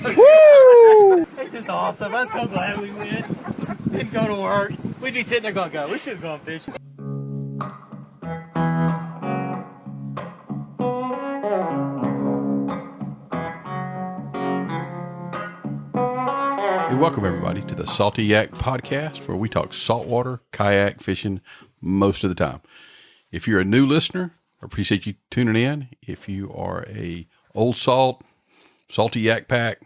Woo! This is awesome. I'm so glad we went. Didn't go to work. We'd be sitting there going, God, we should have gone fishing. Hey, welcome everybody to the Salty Yak Podcast, where we talk saltwater kayak fishing most of the time. If you're a new listener, I appreciate you tuning in. If you are a old salty yak pack,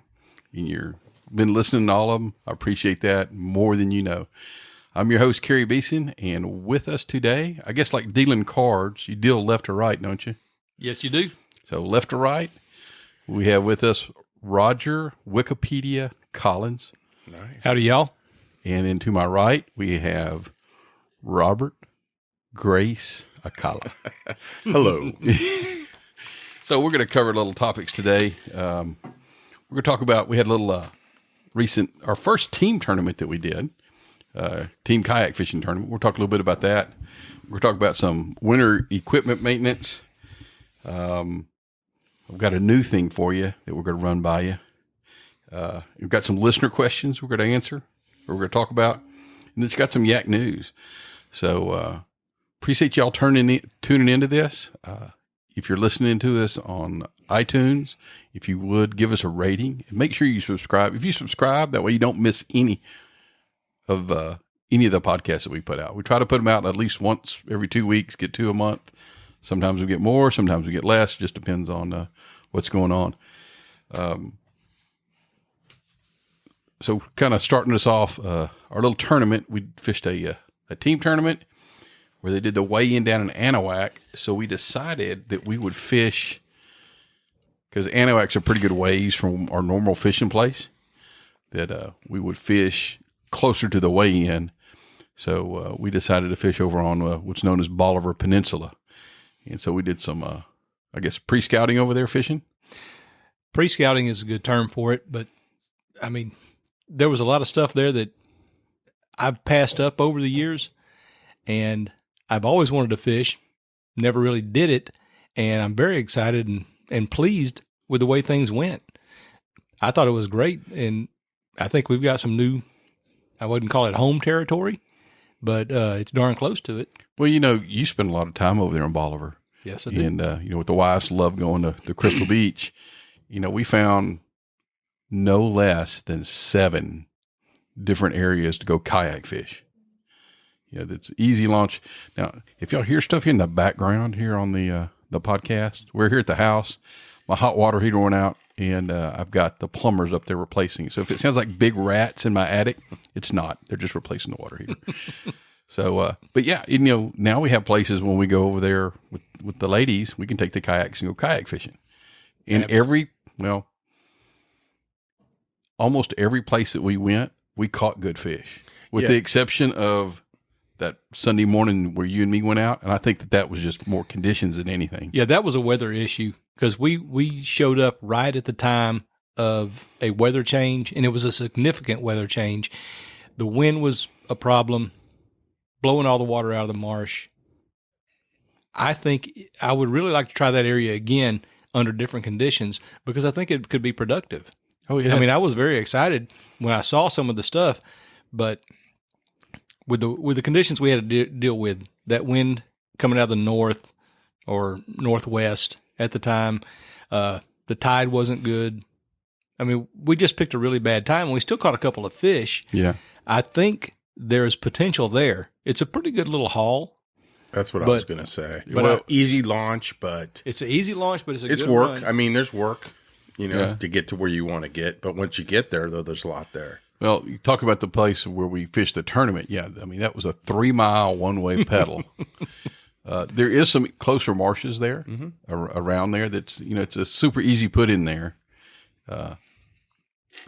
and you've been listening to all of them, I appreciate that more than you know. I'm your host, Kerry Beeson, and with us today, I guess like dealing cards, you deal left or right, don't you? Yes, you do. So left or right, we have with us Roger Wikipedia Collins. Nice. Howdy, y'all. And then to my right, we have Robert Grace Akala. Hello. So we're going to cover little topics today. We're going to talk about, we had a little our first team tournament that we did, team kayak fishing tournament. We'll talk a little bit about that. We're talking about some winter equipment maintenance. I've got a new thing for you that we're going to run by you. We've got some listener questions we're going to answer, or we're going to talk about, and it's got some yak news. So appreciate y'all tuning into this. If you're listening to us on iTunes, if you would give us a rating, and make sure you subscribe. If you subscribe, that way you don't miss any of the podcasts that we put out. We try to put them out at least once every 2 weeks, get 2 a month. Sometimes we get more, sometimes we get less. Just depends on what's going on. So kind of starting us off, our little tournament, we fished a team tournament where they did the weigh-in down in Anahuac. So we decided that we would fish, because Anahuac's a pretty good ways from our normal fishing place, that we would fish closer to the weigh-in. So we decided to fish over on what's known as Bolivar Peninsula. And so we did some, I guess, pre-scouting over there fishing. Pre-scouting is a good term for it, but I mean, there was a lot of stuff there that I've passed up over the years, and I've always wanted to fish, never really did it, and I'm very excited and pleased with the way things went. I thought it was great, and I think we've got some new, I wouldn't call it home territory, but it's darn close to it. Well, you spend a lot of time over there in Bolivar. Yes, I do. And, with the wives love going to Crystal Beach. We found no less than 7 different areas to go kayak fish. That's easy launch. Now, if y'all hear stuff here in the background here on the podcast, we're here at the house. My hot water heater went out, and I've got the plumbers up there replacing. So if it sounds like big rats in my attic, it's not. They're just replacing the water heater. So, but yeah, now we have places when we go over there with the ladies, we can take the kayaks and go kayak fishing. In almost every place that we went, we caught good fish, with the exception of that Sunday morning where you and me went out. And I think that was just more conditions than anything. Yeah, that was a weather issue, because we showed up right at the time of a weather change, and it was a significant weather change. The wind was a problem, blowing all the water out of the marsh. I think I would really like to try that area again under different conditions, because I think it could be productive. Oh, yeah. I mean, I was very excited when I saw some of the stuff, but with the conditions we had to deal with, that wind coming out of the north or northwest at the time, the tide wasn't good. I mean, we just picked a really bad time, and we still caught a couple of fish. Yeah. I think there's potential there. It's a pretty good little haul. That's what I was going to say. But easy launch, but it's an easy launch, but it's good work. run. I mean, there's work, to get to where you want to get. But once you get there, though, there's a lot there. Well, you talk about the place where we fished the tournament. Yeah, I mean, that was a 3-mile one-way pedal. There is some closer marshes there around there. That's it's a super easy put in there, and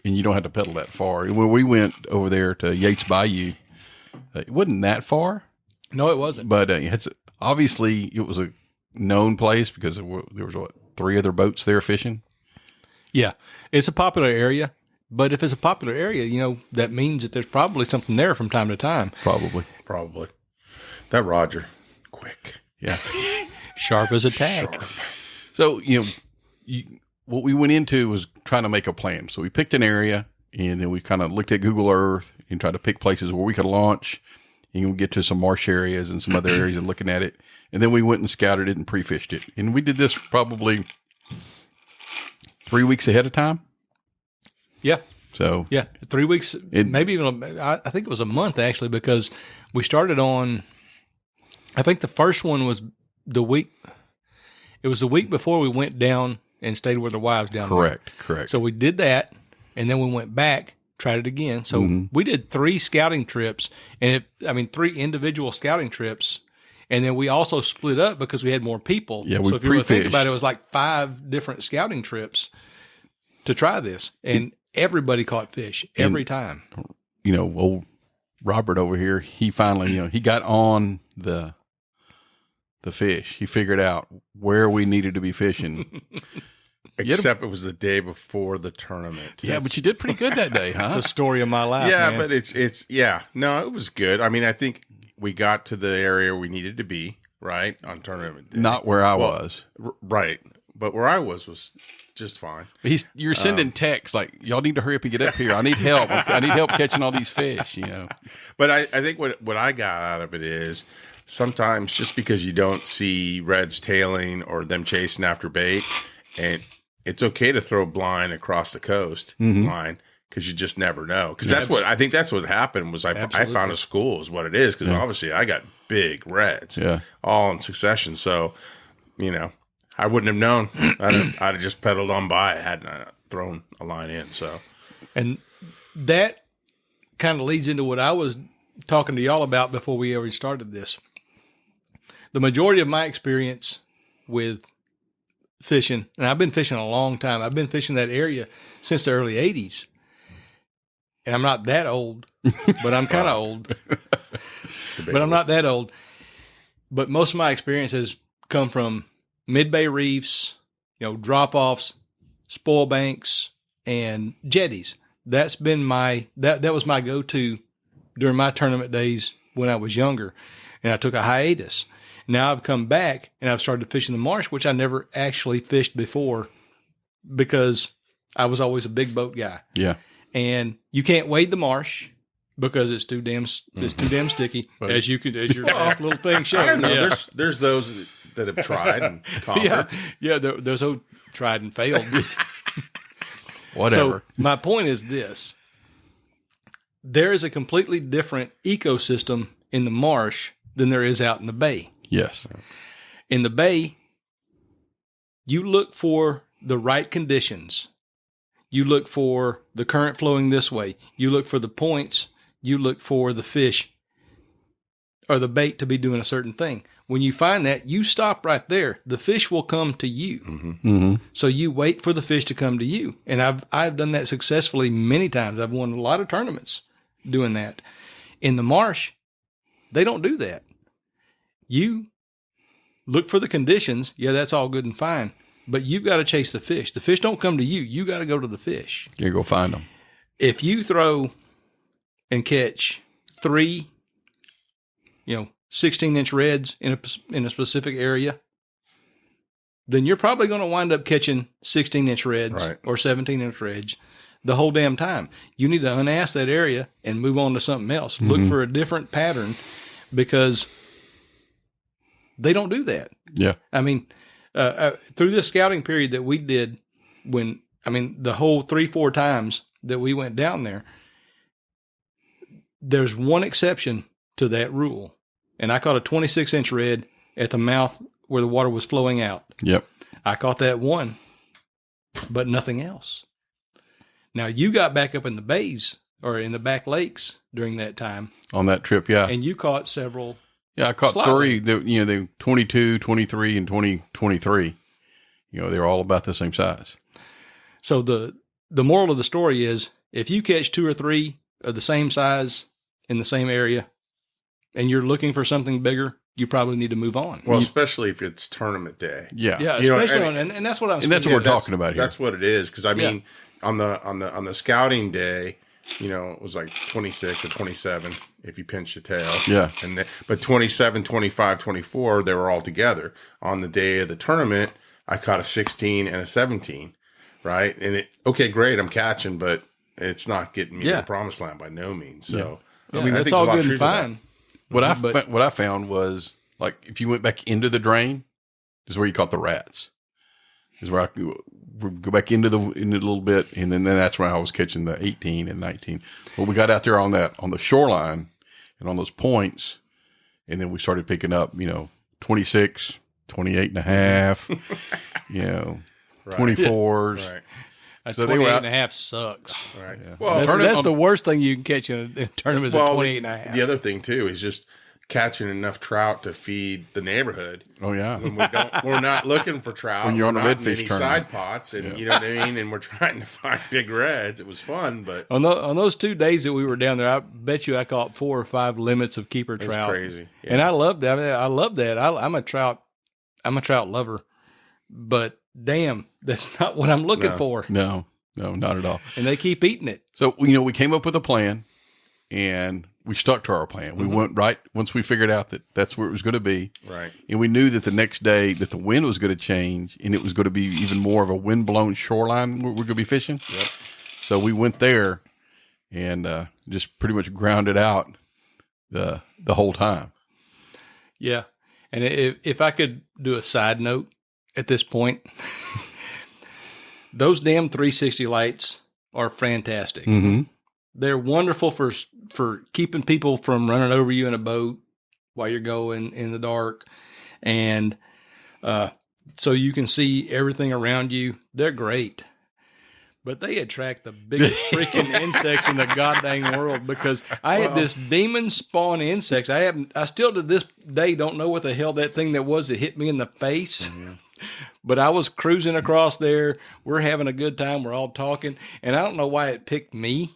you don't have to pedal that far. When we went over there to Yates Bayou, it wasn't that far. No, it wasn't. But obviously it was a known place because there was 3 other boats there fishing. Yeah, it's a popular area. But if it's a popular area, that means that there's probably something there from time to time. Probably. That Roger, quick. Yeah. Sharp as a tack. So, what we went into was trying to make a plan. So we picked an area, and then we kind of looked at Google Earth and tried to pick places where we could launch and get to some marsh areas and some other areas and looking at it. And then we went and scouted it and pre-fished it. And we did this probably 3 weeks ahead of time. Yeah. So yeah, 3 weeks, maybe even, I think it was a month actually, because we started on, I think the first one was the week before we went down and stayed with the wives down there. Correct. So we did that, and then we went back, tried it again. So we did 3 scouting trips, and 3 individual scouting trips, and then we also split up because we had more people. Yeah, we so if you were to think about it, it was like 5 different scouting trips to try this, and everybody caught fish every time. You know, old Robert over here, he finally, he got on the fish. He figured out where we needed to be fishing. Except it was the day before the tournament. Yeah, but you did pretty good that day, huh? It's the story of my life. Yeah, man. but no, it was good. I mean, I think we got to the area we needed to be, right, on tournament day. Not where I was. Right. But where I was just fine. You're sending texts like, y'all need to hurry up and get up here. I need help. I need help catching all these fish, But I think what I got out of it is sometimes just because you don't see reds tailing or them chasing after bait, and it's okay to throw blind across the coast line, because you just never know. Because that's what happened was I found a school is what it is, because obviously I got big reds all in succession. So, I wouldn't have known. I'd have just pedaled on by hadn't I thrown a line in. So, and that kind of leads into what I was talking to y'all about before we ever started this. The majority of my experience with fishing, and I've been fishing a long time. I've been fishing that area since the early 80s. And I'm not that old, but I'm kind of old. But I'm not that old. But most of my experience has come from mid-bay reefs, drop-offs, spoil banks, and jetties. That's been that was my go-to during my tournament days when I was younger. And I took a hiatus. Now I've come back and I've started fishing the marsh, which I never actually fished before because I was always a big boat guy. Yeah. And you can't wade the marsh because it's too damn sticky, as your last little thing showed. I don't know. Yeah. There's those that have tried and conquered. Yeah. There's who tried and failed. Whatever. So my point is this: there is a completely different ecosystem in the marsh than there is out in the bay. Yes. In the bay, you look for the right conditions. You look for the current flowing this way. You look for the points. You look for the fish or the bait to be doing a certain thing. When you find that, you stop right there. The fish will come to you. Mm-hmm. So you wait for the fish to come to you. And I've done that successfully many times. I've won a lot of tournaments doing that. In the marsh, they don't do that. You look for the conditions. Yeah, that's all good and fine. But you've got to chase the fish. The fish don't come to you. You got to go to the fish. You go find them. If you throw and catch 3, 16-inch reds in a specific area, then you're probably going to wind up catching 16-inch reds or 17-inch reds the whole damn time. You need to unass that area and move on to something else. Mm-hmm. Look for a different pattern because they don't do that. Yeah. I mean, through this scouting period that we did the whole 3-4 times that we went down there, there's one exception to that rule. And I caught a 26-inch red at the mouth where the water was flowing out. Yep. I caught that one, but nothing else. Now, you got back up in the bays or in the back lakes during that time. On that trip, yeah. And you caught several. Yeah, I caught 3. The 22, 23, and 2023. They're all about the same size. So the moral of the story is, if you catch 2 or 3 of the same size in the same area, and you're looking for something bigger, you probably need to move on. Well, especially if it's tournament day. Yeah, especially and that's what I'm. And that's what we're talking about here. That's what it is. Because on the scouting day, it was like 26 or 27 if you pinch the tail. Yeah. But 27, 25, 24, they were all together. On the day of the tournament, I caught a 16 and a 17. right? And okay, great, I'm catching, but it's not getting me to Yeah. the promised land by no means. So Yeah, I mean, I that's think all there's a lot of good and truth to that. fine. What I found was, like, if you went back into the drain, is where you caught the rats. Is where I would go back into a little bit, and then that's when I was catching the 18 and 19. Well, we got out there on the shoreline and on those points, and then we started picking up, 26, 28 and a half, Right. 24s. Right. So 28 and a half sucks. Right. Yeah. Well, That's the worst thing you can catch in a tournament is a 28 and a half. the other thing too is just catching enough trout to feed the neighborhood. Oh yeah. When we're not looking for trout. When you're on we're a not in redfish any tournament. side pots, and you know what I mean. And we're trying to find big reds. It was fun, but On those 2 days that we were down there, I bet you I caught 4 or 5 limits of keeper it's trout. crazy. Yeah. And I loved that. I love that. I'm a trout lover, but damn, that's not what I'm looking No. for. No, not at all. And they keep eating it. So, we came up with a plan, and we stuck to our plan. We went right once we figured out that that's where it was going to be. Right. And we knew that the next day that the wind was going to change, and it was going to be even more of a wind-blown shoreline we're going to be fishing. Yep. So we went there and just pretty much grounded out the whole time. Yeah. And if I could do a side note at this point, those damn 360 lights are fantastic. Mm-hmm. They're wonderful for keeping people from running over you in a boat while you're going in the dark. And so you can see everything around you. They're great. But they attract the biggest freaking insects in the goddamn world, because I had this demon spawn insects. I still to this day don't know what the hell that thing that was that hit me in the face. Mm-hmm. But I was cruising across there. We're having a good time. We're all talking. And I don't know why it picked me.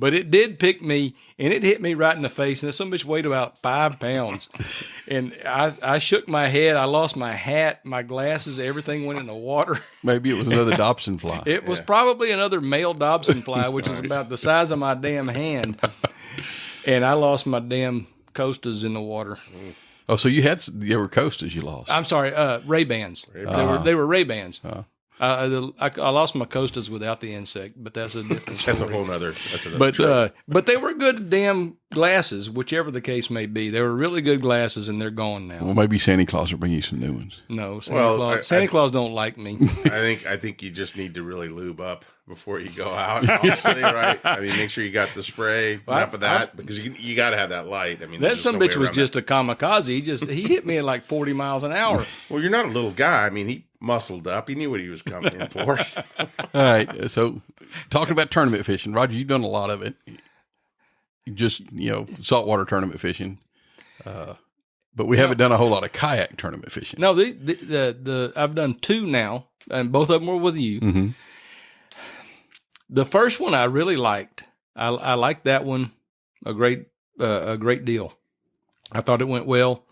But it did pick me, and it hit me right in the face. And some bitch weighed about 5 pounds. And I shook my head. I lost my hat, my glasses, everything went in the water. Maybe it was another Dobson fly. It was probably another male Dobson fly, which is about the size of my damn hand. And I lost my damn costas in the water. Oh, so there were coasters you lost. I'm sorry, Ray-Bans. They were Ray-Bans. I lost my costas without the insect, but that's a different story. That's a whole nother. That's another. But they were good damn glasses, whichever the case may be. They were really good glasses, and they're gone now. Well, maybe Santa Claus will bring you some new ones. No, Santa Claus don't like me. I think you just need to really lube up before you go out. Honestly, right? I mean, make sure you got the spray. Enough of that, because you got to have that light. I mean, that some bitch was just a kamikaze. He hit me at like 40 miles an hour. Well, you're not a little guy. I mean, he muscled up. He knew what he was coming in for. All right. So, talking about tournament fishing, Roger, you've done a lot of it. Just saltwater tournament fishing, but we haven't done a whole lot of kayak tournament fishing. No, the I've done 2 now, and both of them were with you. Mm-hmm. The first one I really liked. I liked that one a great deal. I thought it went well,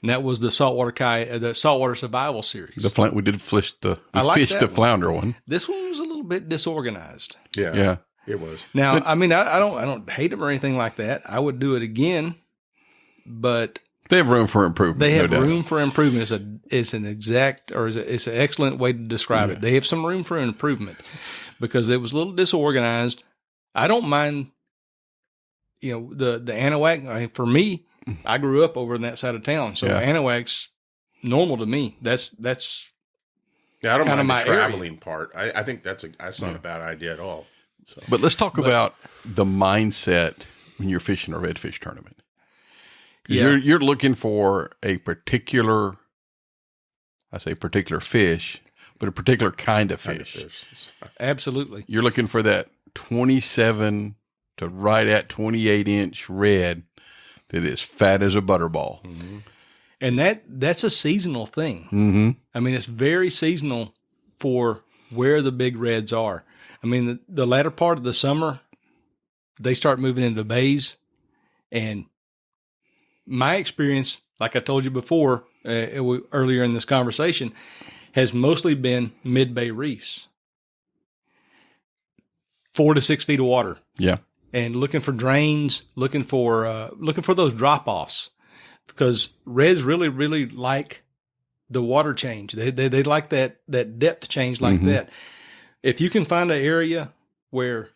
and that was the saltwater survival series. We did fish the one. flounder one. This one was a little bit disorganized. Yeah, it was. Now, I mean, I don't hate them or anything like that. I would do it again, but they have room for improvement. They have room for improvement. It's an excellent way to describe it. They have some room for improvement because it was a little disorganized. I don't mind, the Anahuac. I mean, for me, I grew up over in that side of town, so Anahuac's normal to me. That's yeah. I don't mind my the traveling part. I think that's not a bad idea at all. So. But let's talk about the mindset when you're fishing a redfish tournament. You're looking for a particular fish, but a particular kind of fish. Absolutely. You're looking for that 27 to right at 28-inch red that is fat as a butterball. Mm-hmm. And that's a seasonal thing. Mm-hmm. I mean, it's very seasonal for where the big reds are. I mean, the latter part of the summer, they start moving into the bays. And my experience, like I told you before, earlier in this conversation, has mostly been mid-bay reefs. 4 to 6 feet of water. Yeah. And looking for drains, looking for those drop-offs. Because reds really, really like the water change. They like that depth change like that. If you can find an area where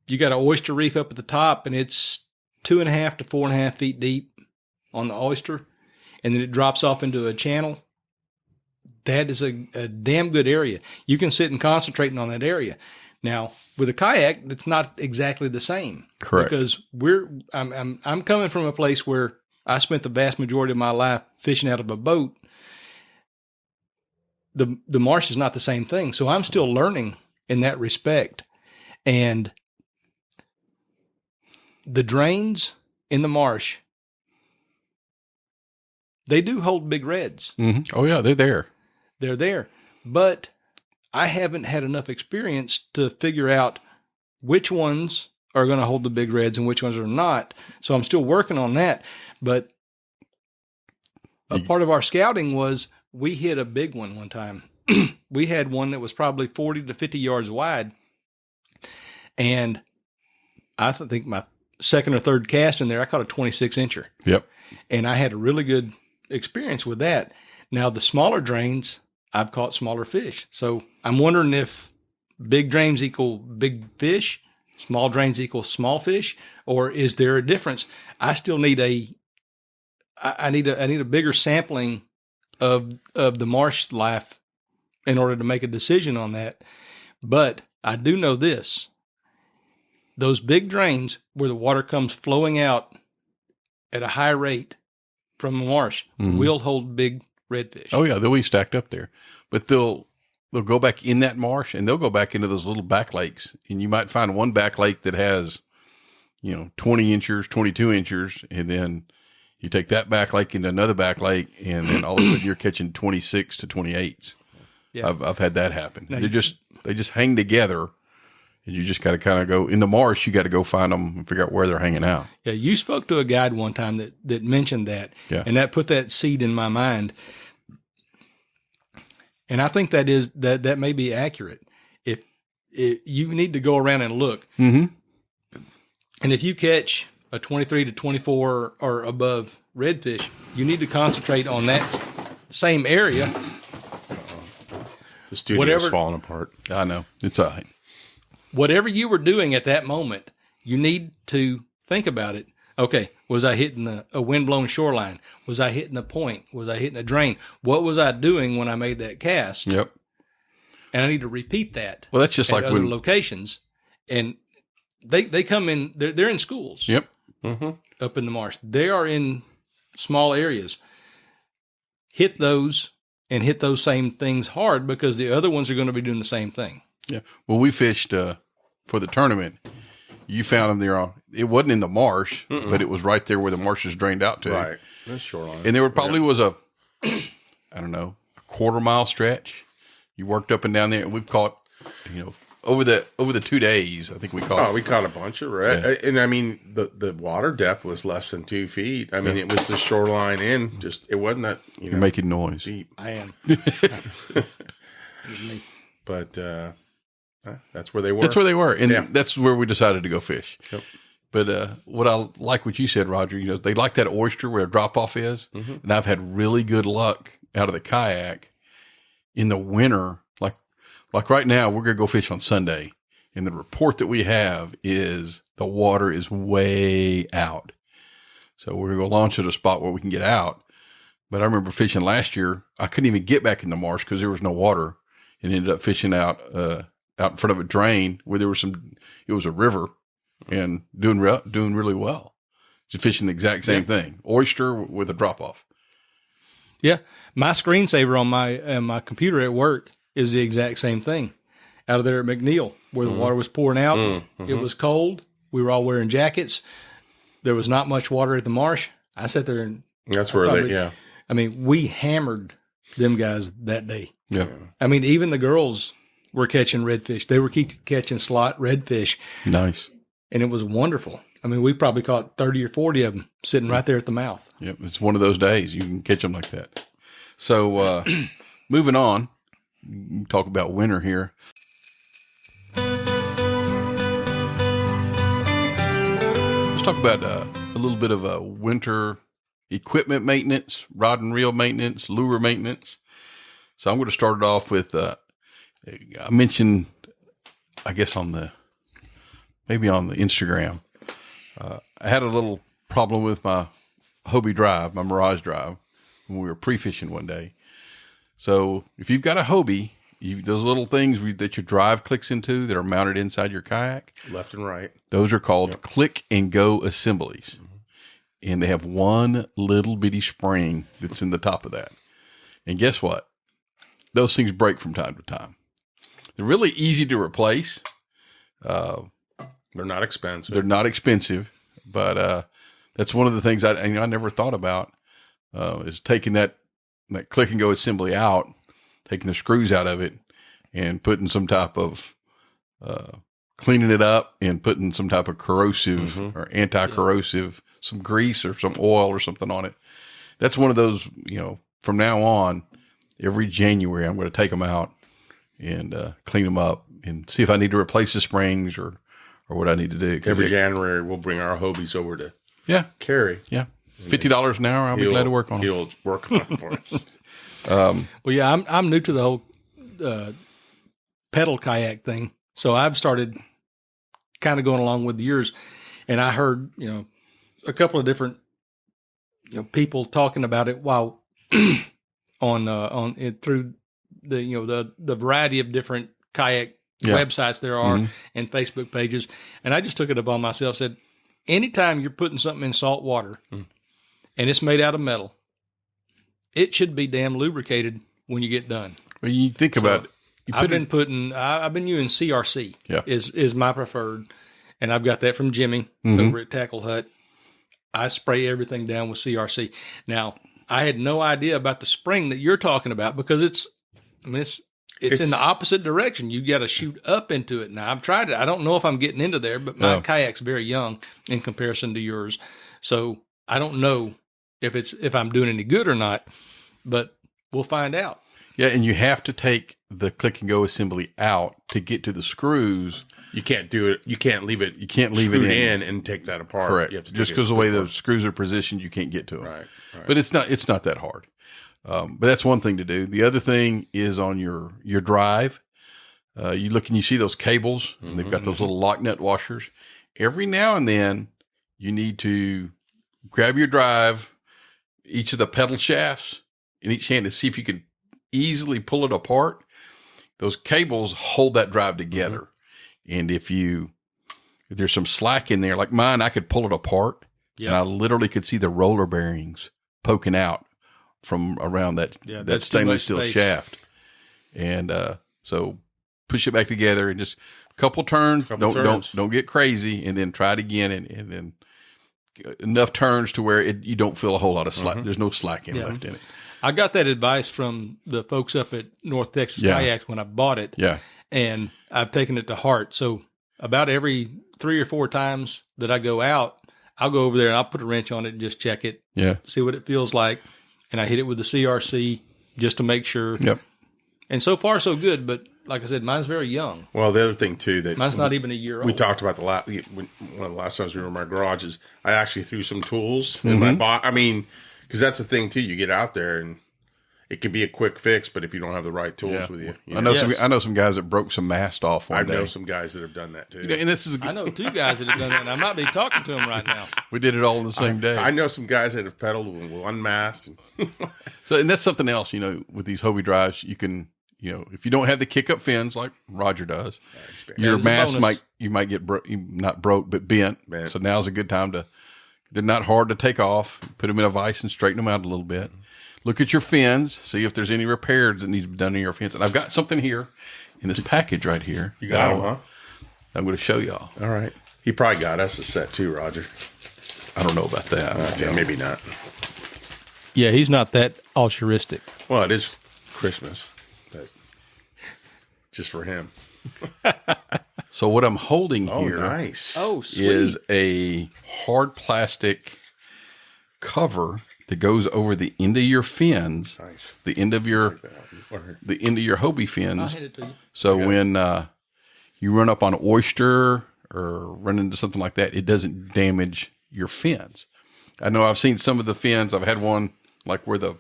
you got an oyster reef up at the top and it's 2.5 to 4.5 feet deep on the oyster, and then it drops off into a channel, that is a damn good area. You can sit and concentrate on that area. Now, with a kayak, that's not exactly the same. Correct. Because I'm coming from a place where I spent the vast majority of my life fishing out of a boat. The marsh is not the same thing. So I'm still learning in that respect. And the drains in the marsh, they do hold big reds. Oh, yeah, they're there. They're there. But I haven't had enough experience to figure out which ones are going to hold the big reds and which ones are not. So I'm still working on that. But a part of our scouting was we hit a big one time. We had one that was probably 40 to 50 yards wide. And I think my second or third cast in there, I caught a 26-incher. Yep. And I had a really good experience with that. Now, the smaller drains, I've caught smaller fish. So I'm wondering if big drains equal big fish, small drains equal small fish, or is there a difference? I still need I need a bigger sampling of the marsh life in order to make a decision on that. But I do know this. Those big drains where the water comes flowing out at a high rate from the marsh will hold big redfish. Oh, yeah, they'll be stacked up there. But they'll go back in that marsh, and they'll go back into those little back lakes. And you might find one back lake that has, 20 inches, 22 inches, and then you take that back lake into another back lake, and then all of a sudden you're catching 26 to 28s. Yeah. I've had that happen. They just hang together, and you just got to kind of go in the marsh. You got to go find them and figure out where they're hanging out. Yeah, you spoke to a guide one time that mentioned that, and that put that seed in my mind. And I think that may be accurate. If you need to go around and look, and if you catch a 23 to 24 or above redfish, you need to concentrate on that same area. The studio's falling apart. I know. It's all right. Whatever you were doing at that moment, you need to think about it. Okay, was I hitting a windblown shoreline? Was I hitting a point? Was I hitting a drain? What was I doing when I made that cast? Yep. And I need to repeat that. Well, that's just at like other locations. And they come in, they're in schools. Yep. Up in the marsh. They are in small areas. Hit those and hit those same things hard because the other ones are going to be doing the same thing. Yeah. Well, we fished for the tournament. You found them there. It wasn't in the marsh, but it was right there where the marsh is drained out to. Right. That's shoreline. And there probably was a quarter-mile stretch. You worked up and down there, and we've caught, over the 2 days, I think we caught. Oh, we caught a bunch of red. Yeah. And I mean, the water depth was less than 2 feet. I mean, it was the shoreline in. Just it wasn't that You're making noise. Deep. I am. Me. But that's where they were. That's where they were, and that's where we decided to go fish. Yep. But what I like what you said, Roger. They like that oyster where a drop off is, and I've had really good luck out of the kayak in the winter. Like right now, we're gonna go fish on Sunday, and the report that we have is the water is way out. So we're gonna go launch at a spot where we can get out. But I remember fishing last year. I couldn't even get back in the marsh because there was no water, and ended up fishing out in front of a drain where there was it was a river, and doing really well. Just fishing the exact same thing. Oyster with a drop off. Yeah. My screensaver on my computer at work is the exact same thing. Out of there at McNeil, where the water was pouring out. It was cold. We were all wearing jackets. There was not much water at the marsh. I sat there and that's where I mean, we hammered them guys that day. Yeah. I mean, even the girls were catching redfish. They were catching slot redfish. Nice. And it was wonderful. I mean, we probably caught 30 or 40 of them sitting right there at the mouth. Yep. It's one of those days you can catch them like that. So, moving on, talk about winter here. Let's talk about a little bit of winter equipment maintenance, rod and reel maintenance, lure maintenance. So I'm going to start it off with, I mentioned, I guess maybe on the Instagram, I had a little problem with my Hobie drive, my Mirage drive, when we were pre-fishing one day. So if you've got a Hobie, those little things that your drive clicks into that are mounted inside your kayak, left and right, those are called click and go assemblies. And they have one little bitty spring that's in the top of that. And guess what? Those things break from time to time. They're really easy to replace. They're not expensive. But that's one of the things I never thought about is taking that click and go assembly out, taking the screws out of it, and putting some type of cleaning it up and putting some type of corrosive or anti-corrosive, some grease or some oil or something on it. That's one of those, from now on, every January, I'm going to take them out and clean them up and see if I need to replace the springs or what I need to do. Every January, we'll bring our Hobies over to Carrie. Yeah. $50 an hour. I'll be glad to work on them. He'll work on it for us. Well, yeah, I'm new to the whole pedal kayak thing. So I've started kind of going along with yours. And I heard, a couple of different, people talking about it while on it through the variety of different kayak websites there are and Facebook pages. And I just took it upon myself, said, anytime you're putting something in salt water and it's made out of metal, it should be damn lubricated when you get done. Well, you think about it. I've been using CRC is my preferred. And I've got that from Jimmy over at Tackle Hut. I spray everything down with CRC. Now, I had no idea about the spring that you're talking about because it's in the opposite direction. You got to shoot up into it. Now, I've tried it. I don't know if I'm getting into there, but my kayak's very young in comparison to yours. So I don't know if I'm doing any good or not, but we'll find out. Yeah, and you have to take the click and go assembly out to get to the screws. You can't do it. You can't leave it. You can't leave it in and take that apart. Correct. You have to just because the way those screws are positioned, you can't get to them. Right. But it's not that hard. But that's one thing to do. The other thing is on your drive. You look and you see those cables, and they've got those little lock nut washers. Every now and then, you need to grab your drive, each of the pedal shafts in each hand, to see if you can easily pull it apart. Those cables hold that drive together. And if there's some slack in there, like mine, I could pull it apart and I literally could see the roller bearings poking out from around that stainless steel shaft. And so push it back together and just a couple turns. Don't get crazy, and then try it again, and then enough turns to where you don't feel a whole lot of slack. There's no slack left in it. I got that advice from the folks up at North Texas Kayaks when I bought it. Yeah. And I've taken it to heart. So about every 3 or 4 times that I go out, I'll go over there and I'll put a wrench on it and just check it. Yeah. See what it feels like. And I hit it with the CRC just to make sure. Yep. And so far, so good. But like I said, mine's very young. Well, the other thing, too, that mine's not even a year old. We talked about one of the last times we were in my garage is I actually threw some tools in my box. I mean, because that's the thing, too. You get out there and it can be a quick fix, but if you don't have the right tools with you. I know some guys that broke some mast off one day. I know some guys that have done that, too. And I know 2 guys that have done that, and I might be talking to them right now. We did it all in the same day. I know some guys that have pedaled with one mast. And that's something else, with these Hobie drives, you can, if you don't have the kick-up fins like Roger does, your mast might get not broke, but bent. So now's a good time they're not hard to take off. Put them in a vise and straighten them out a little bit. Look at your fins, see if there's any repairs that need to be done in your fins. And I've got something here in this package right here. You got them, huh? I'm going to show y'all. All right. He probably got us a set too, Roger. I don't know about that. Okay, maybe not. Yeah, he's not that altruistic. Well, it is Christmas, but just for him. So what I'm holding here is a hard plastic cover that goes over the end of your fins, the end of your Hobie fins. I'll hand it to you. So when you run up on an oyster or run into something like that, it doesn't damage your fins. I know I've seen some of the fins. I've had one like where the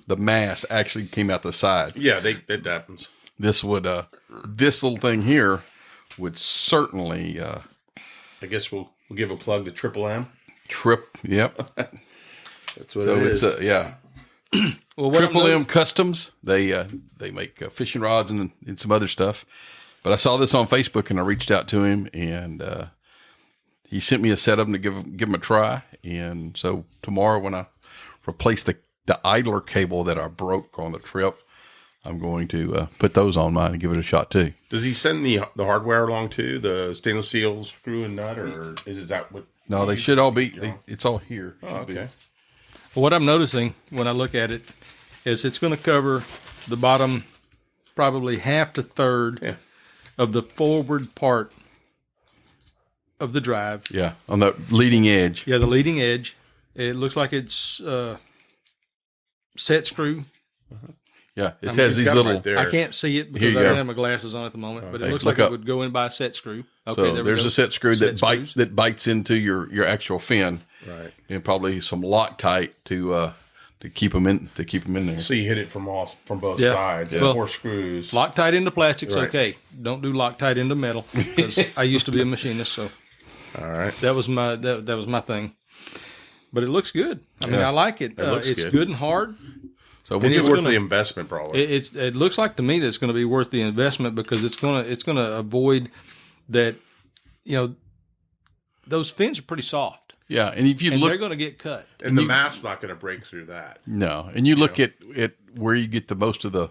the mass actually came out the side. Yeah, that happens. This would this little thing here would certainly I guess we'll give a plug to Triple M. Yep. That's what So it it's is. yeah. Well, what Triple M Customs. They make fishing rods and some other stuff. But I saw this on Facebook and I reached out to him and he sent me a set of them to give him a try. And so tomorrow when I replace the idler cable that I broke on the trip, I'm going to put those on mine and give it a shot too. Does he send the hardware along too? The stainless steel screw and nut, or is that what? No, they should all be. It's all here. Oh, Should be. okay. Well, what I'm noticing when I look at it is it's going to cover the bottom probably half to third of the forward part of the drive. Yeah, on the leading edge. Yeah, the leading edge. It looks like it's set screw. Yeah, it I mean, has it's these got 'em little. right there. I can't see it Here because you I go. don't have my glasses on at the moment, but it Hey, looks look like up. it would go in by a set screw. Okay, So there we there's go. a set screw Set that screws. bites into your actual fin, Right. and probably some Loctite to keep them in there. So you hit it from both Yeah. sides. Yeah. And Well, 4 screws. Loctite into plastic's Right. okay. Don't do Loctite into metal because I used to be a machinist, so All right. that was my thing. But it looks good. I mean, Yeah. I like it. looks It's good. good and hard. So It's it's worth gonna- the investment, probably. It looks like to me that it's going to be worth the investment because it's gonna avoid that. You know, those fins are pretty soft, yeah, and if you and look, they're going to get cut. and the mast's not going to break through that. no, and you look at where you get the most of the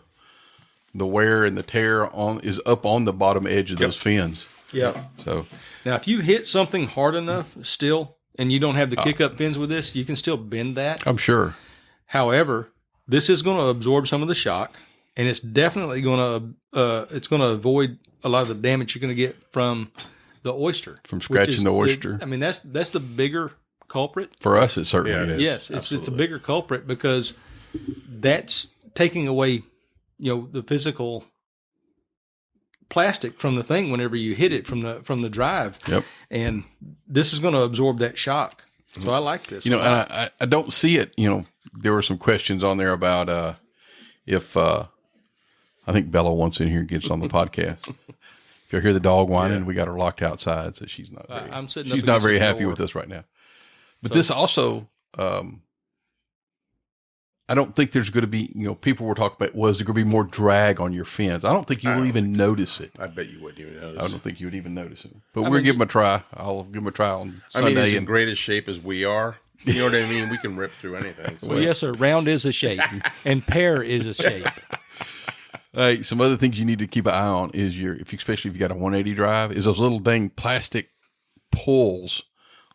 wear and the tear on is up on the bottom edge of those fins. Yeah. So Now, if you hit something hard enough, still, and you don't have the kick up fins with this, you can still bend that. I'm sure. However, this is going to absorb some of the shock, and it's definitely going to avoid a lot of the damage you're going to get from the oyster, From which scratching is the oyster. I mean, that's the bigger culprit. For us, it certainly Yeah, it is. is. Yes, it's a Absolutely. bigger culprit because that's taking away, the physical plastic from the thing whenever you hit it from the drive. Yep. And this is going to absorb that shock. So I like this. And I don't see it. There were some questions on there about if I think Bella wants in here and gets on the podcast. If you hear the dog whining, we got her locked outside, so she's not. Very, I'm sitting up She's not against very the happy door. with us right now. But this also, I don't think there's going to be. People were talking about was there going to be more drag on your fins? I don't think you will even notice it. I bet you wouldn't even notice. I don't think you would even notice it. But we'll give them a try. I'll give them a try on I mean, Sunday. as in great a shape as we are, you know what I mean? We can rip through anything. So. Well, yes, sir. Round is a shape, and pear is a shape. Some other things you need to keep an eye on is especially if you got a 180 drive, is those little dang plastic pulls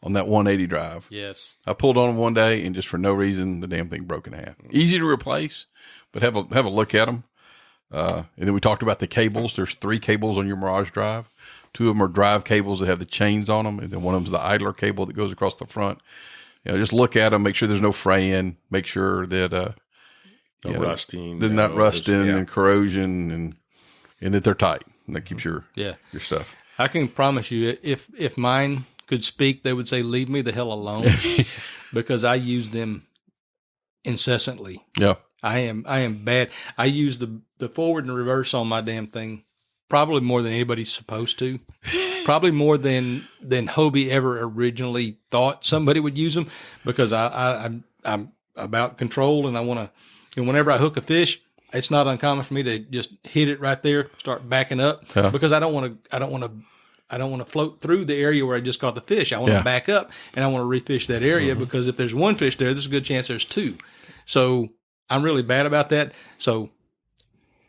on that 180 drive. Yes. I pulled on them one day and just for no reason, the damn thing broke in half. Easy to replace, but have a look at them. And then we talked about the cables. There's 3 cables on your Mirage drive. 2 of them are drive cables that have the chains on them. And then one of them's the idler cable that goes across the front. Just look at them, make sure there's no fraying, make sure that, No rusting. they're not rusting yeah. and corrosion and that they're tight. And that keeps your stuff. I can promise you, if mine could speak, they would say, "Leave me the hell alone," because I use them incessantly. Yeah. I am bad. I use the forward and reverse on my damn thing probably more than anybody's supposed to. Probably more than Hobie ever originally thought somebody would use them, because I'm about control, and I want to. And whenever I hook a fish, it's not uncommon for me to just hit it right there, start backing up, because I don't want to float through the area where I just caught the fish. I want to back up, and I want to refish that area, because if there's one fish there, there's a good chance there's 2. So I'm really bad about that. So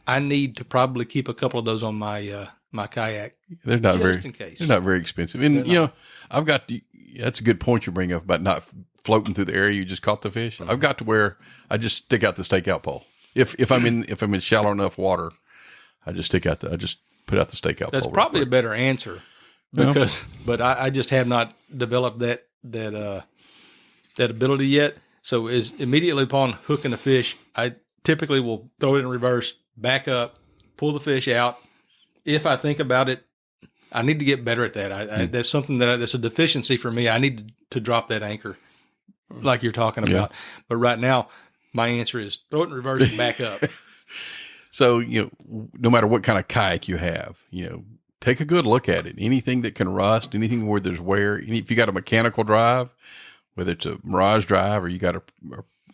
I need to probably keep a couple of those on my my kayak. They're not Just in case. They're not very expensive. And I've got that's a good point you bring up about not floating through the area you just caught the fish. I've got to where I just stick out the stakeout pole. If I'm in shallow enough water, I just put out the stakeout That's pole. probably a better answer, because but I just have not developed that ability yet. So is immediately upon hooking a fish, I typically will throw it in reverse, back up, pull the fish out. If I think about it, I need to get better at that. That's something that's a deficiency for me. I need to drop that anchor like you're talking about. But right now, My answer is throw it in reverse and back up. So, no matter what kind of kayak you have, take a good look at it. Anything that can rust, anything where there's wear, if you got a mechanical drive, whether it's a Mirage drive or you got a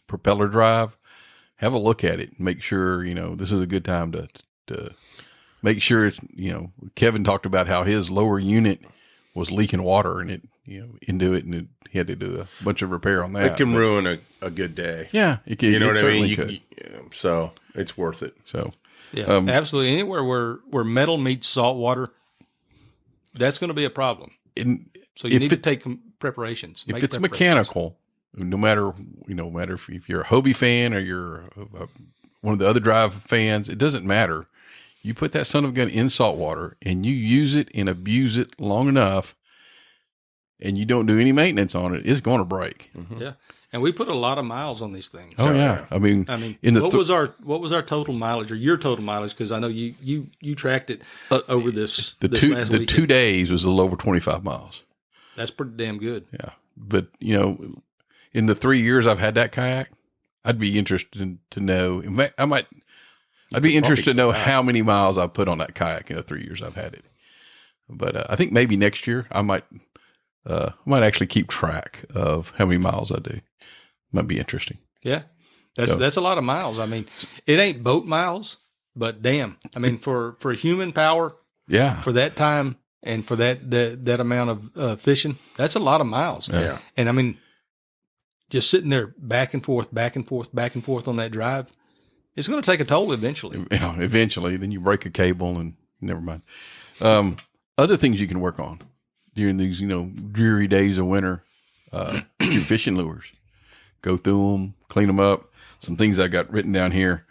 propeller drive, have a look at it. Make sure, this is a good time to make sure it's, Kevin talked about how his lower unit was leaking water and it, into it, and he had to do a bunch of repair on that. It can ruin a good day. Yeah. It can, you know what I mean? could. So it's worth it. So, yeah, absolutely. Anywhere where metal meets salt water, that's going to be a problem. So you need to take preparations. If it's mechanical, no matter if you're a Hobie fan or you're one of the other drive fans, it doesn't matter. You put that son of a gun in salt water and you use it and abuse it long enough, and you don't do any maintenance on it, it's going to break. Mm-hmm. Yeah, and we put a lot of miles on these things. Oh yeah, I mean, what was our total mileage or your total mileage? Because I know you tracked it over this. The 2 days was a little over 25 miles. That's pretty damn good. Yeah, but in the 3 years I've had that kayak, I'd be interested to know. In fact, I'd be interested to know how many miles I put on that kayak in the 3 years I've had it. But I think maybe next year I might actually keep track of how many miles I do. Might be interesting. Yeah, that's a lot of miles. I mean, it ain't boat miles, but damn, I mean, for human power, yeah, for that time and for that amount of fishing, that's a lot of miles. Yeah, and I mean, just sitting there back and forth on that drive, it's going to take a toll eventually. Yeah, eventually. Then you break a cable and never mind. Other things you can work on during these, dreary days of winter, your fishing lures. Go through them, clean them up. Some things I got written down here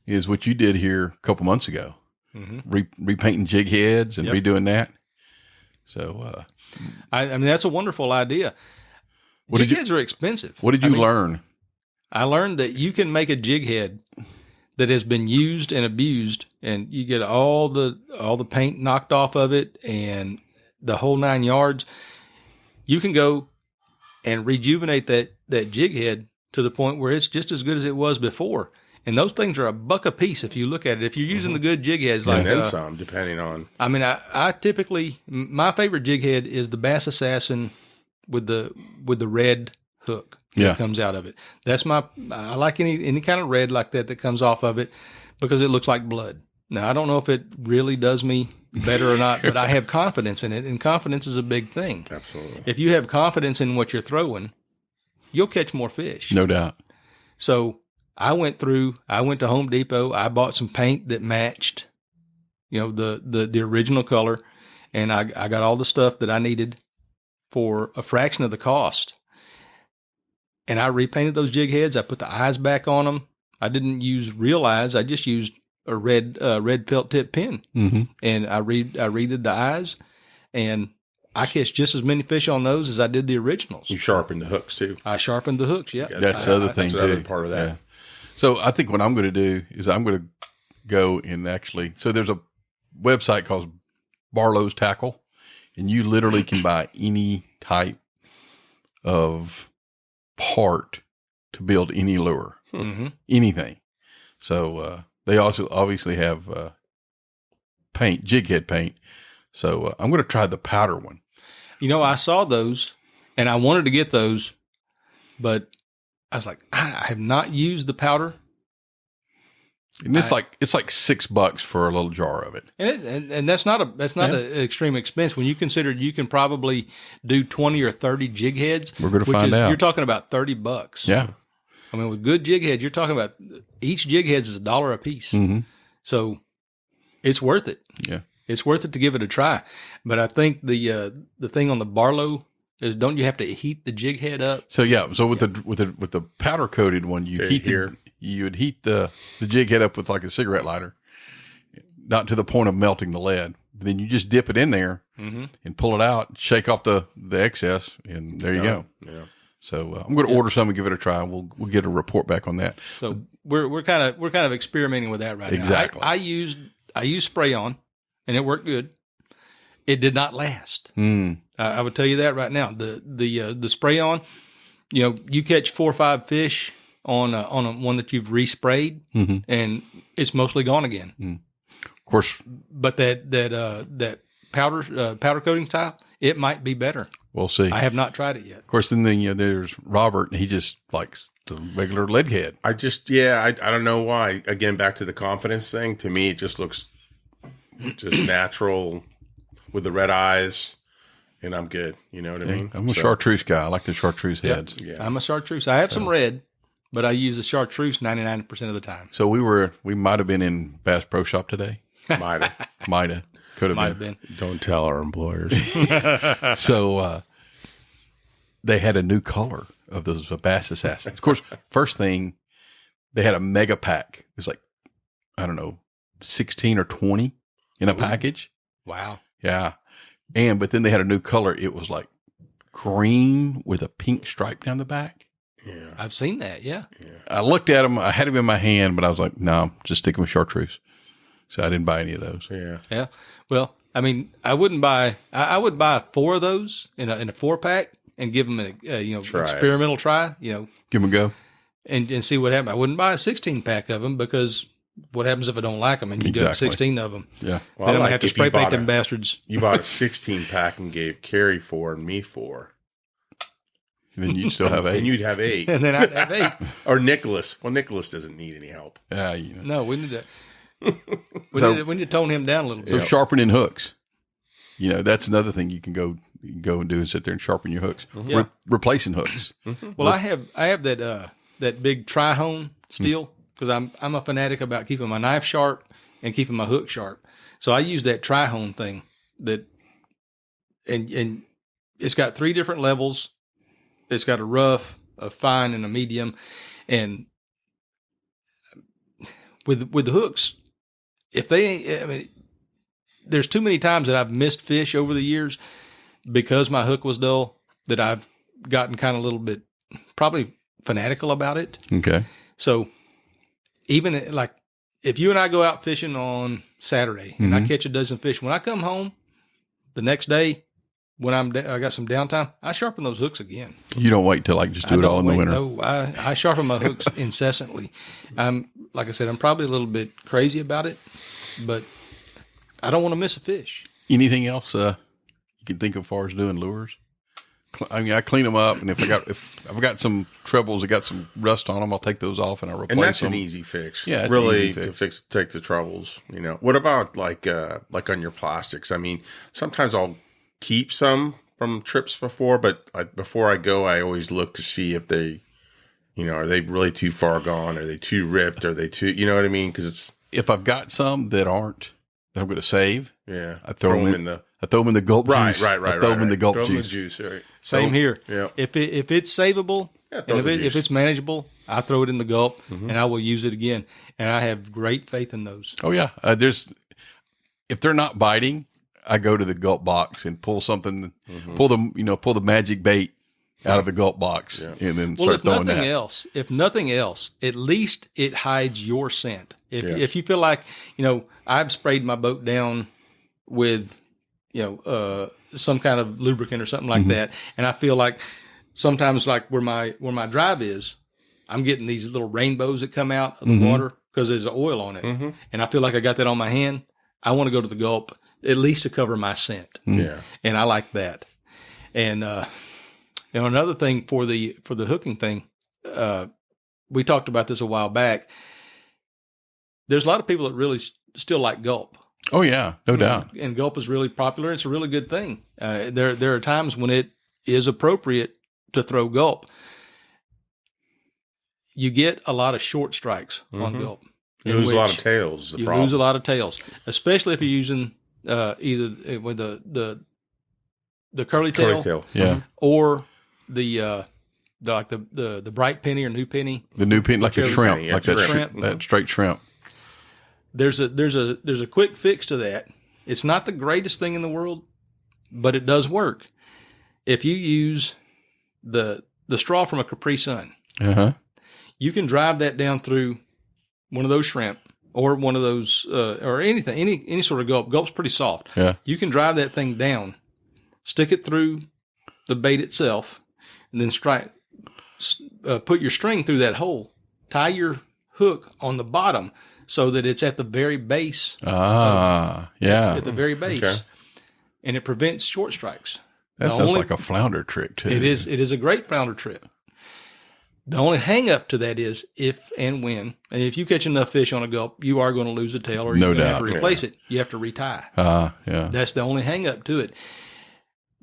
is what you did here a couple months ago. Mm-hmm. Repainting jig heads and redoing that. So, I mean, that's a wonderful idea. Jig heads are expensive. What did you learn? I learned that you can make a jig head that has been used and abused, and you get all the paint knocked off of it and the whole 9 yards. You can go and rejuvenate that jig head to the point where it's just as good as it was before. And those things are $1 a piece if you look at it. If you're using the good jig heads, and then some, depending on. I mean, I typically, my favorite jig head is the Bass Assassin with the red hook that comes out of it. I like any kind of red like that comes off of it because it looks like blood. Now, I don't know if it really does me better or not, but I have confidence in it, and confidence is a big thing. Absolutely. If you have confidence in what you're throwing, you'll catch more fish. No doubt. So I went to Home Depot. I bought some paint that matched, the original color, and I got all the stuff that I needed for a fraction of the cost. And I repainted those jig heads. I put the eyes back on them. I didn't use real eyes. I just used a red felt tip pen, and I redid the eyes, and I catch just as many fish on those as I did the originals. You sharpened the hooks too. I sharpened the hooks. Yeah, that's the other thing. That's the other part of that. Yeah. So I think what I'm going to do is I'm going to go and actually. So there's a website called Barlow's Tackle, and you literally can buy any type of part to build any lure, anything. So they also obviously have paint, jig head paint. So I'm going to try the powder one. I saw those, and I wanted to get those, but I was like, I have not used the powder. And it's like $6 for a little jar of it. And that's not an extreme expense when you consider you can probably do 20 or 30 jig heads. We're going to find out. You're talking about $30. Yeah. I mean, with good jig heads, you're talking about each jig head is $1 a piece. Mm-hmm. So it's worth it. Yeah. It's worth it to give it a try. But I think the thing on the Barlow is, don't you have to heat the jig head up? So with the powder coated one, you would heat the jig head up with like a cigarette lighter, not to the point of melting the lead. But then you just dip it in there and pull it out, shake off the excess, and there you go. Yeah. So I'm going to order some and give it a try. We'll get a report back on that. So we're kind of experimenting with that right now. Exactly. I used spray on, and it worked good. It did not last. I would tell you that right now. The spray on, you catch 4 or 5 fish on one that you've resprayed, and it's mostly gone again. Of course, but that powder coating style, it might be better. we'll see. I have not tried it yet. Of course, then there's Robert, and he just likes the regular lead head. I don't know why. Again, back to the confidence thing. To me, it just looks just natural with the red eyes, and I'm good. You know what I mean? I'm a chartreuse guy. I like the chartreuse heads. Yeah. I'm a chartreuse. I have some red, but I use the chartreuse 99% of the time. So we might have been in Bass Pro Shop today. Might have. Could have Might have been. Don't tell our employers. So they had a new color of those Bass Assassins. Of course, first thing, they had a mega pack. It was like, I don't know, 16 or 20 in a package. Wow. Yeah. But then they had a new color. It was like green with a pink stripe down the back. Yeah. I've seen that. Yeah. I looked at them. I had them in my hand, but I was like, no, just sticking with chartreuse. So I didn't buy any of those. Yeah. Yeah. Well, I mean, I wouldn't buy. I would buy 4 of those in a 4-pack and give them a experimental try. Give them a go. And see what happens. I wouldn't buy a 16-pack of them because what happens if I don't like them and you do 16 of them? Yeah. Well, then I'm gonna have to spray paint them bastards. You bought a 16-pack and gave Carrie 4 and me 4. Then you'd still have 8. And you'd have 8. And then I'd have 8. Or Nicholas. Well, Nicholas doesn't need any help. Yeah. No, we need to. We need to tone him down a little bit. So sharpening hooks, that's another thing you can go and do is sit there and sharpen your hooks. Yeah. Replacing hooks. Well, I have that big tri-hone steel because I'm a fanatic about keeping my knife sharp and keeping my hook sharp. So I use that tri-hone thing and it's got 3 different levels. It's got a rough, a fine, and a medium. And with the hooks, there's too many times that I've missed fish over the years because my hook was dull that I've gotten kind of a little bit probably fanatical about it. Okay. So even like if you and I go out fishing on Saturday and I catch a dozen fish, when I come home the next day, when I got some downtime, I sharpen those hooks again. You don't wait till just do it all in the winter. No, I sharpen my hooks incessantly. Like I said, I'm probably a little bit crazy about it, but I don't want to miss a fish. Anything else you can think of as far as doing lures? I clean them up, and if I've got some trebles that got some rust on them, I'll take those off and I'll replace them. And that's an easy fix. Yeah, it's really an easy fix. to take the troubles. What about like on your plastics? I mean, sometimes I'll keep some from trips before, but before I go, I always look to see if they, are they really too far gone? Are they too ripped? Are they too, you know what I mean? Because if I've got some that I'm going to save, I throw them in the gulp juice. Right. I throw them in the gulp throw juice. Them in the juice. Right. Same here. Yeah. If it's savable, and if it's manageable, I throw it in the gulp and I will use it again. And I have great faith in those. Oh yeah. If they're not biting, I go to the gulp box and pull something, pull the magic bait out of the gulp box and then start throwing that. If nothing else, at least it hides your scent. If you feel like, I've sprayed my boat down with, some kind of lubricant or something like that, and I feel like sometimes like where my drive is, I'm getting these little rainbows that come out of the water because there's oil on it, and I feel like I got that on my hand. I want to go to the gulp at least to cover my scent. Yeah. And I like that. And, another thing for the hooking thing, we talked about this a while back. There's a lot of people that really still like gulp. Oh yeah, no doubt. And gulp is really popular. It's a really good thing. There are times when it is appropriate to throw gulp. You get a lot of short strikes on gulp. You lose a lot of tails. You lose a lot of tails, especially if you're using either with the curly tail, or the bright penny or new penny. The new penny, like a shrimp, penny, like that straight shrimp. There's a quick fix to that. It's not the greatest thing in the world, but it does work. If you use the straw from a Capri Sun, you can drive that down through one of those shrimp or one of those or anything, any sort of gulp. Gulp's pretty soft. Yeah, you can drive that thing down, stick it through the bait itself, and then put your string through that hole, tie your hook on the bottom so that it's at the very base. Yeah. At the very base. Okay. And it prevents short strikes. That sounds like a flounder trick, too. It is. It is a great flounder trick. The only hang up to that is if and when. And if you catch enough fish on a gulp, you are going to lose the tail or you're going to have to replace it. You have to retie. Yeah. That's the only hang up to it.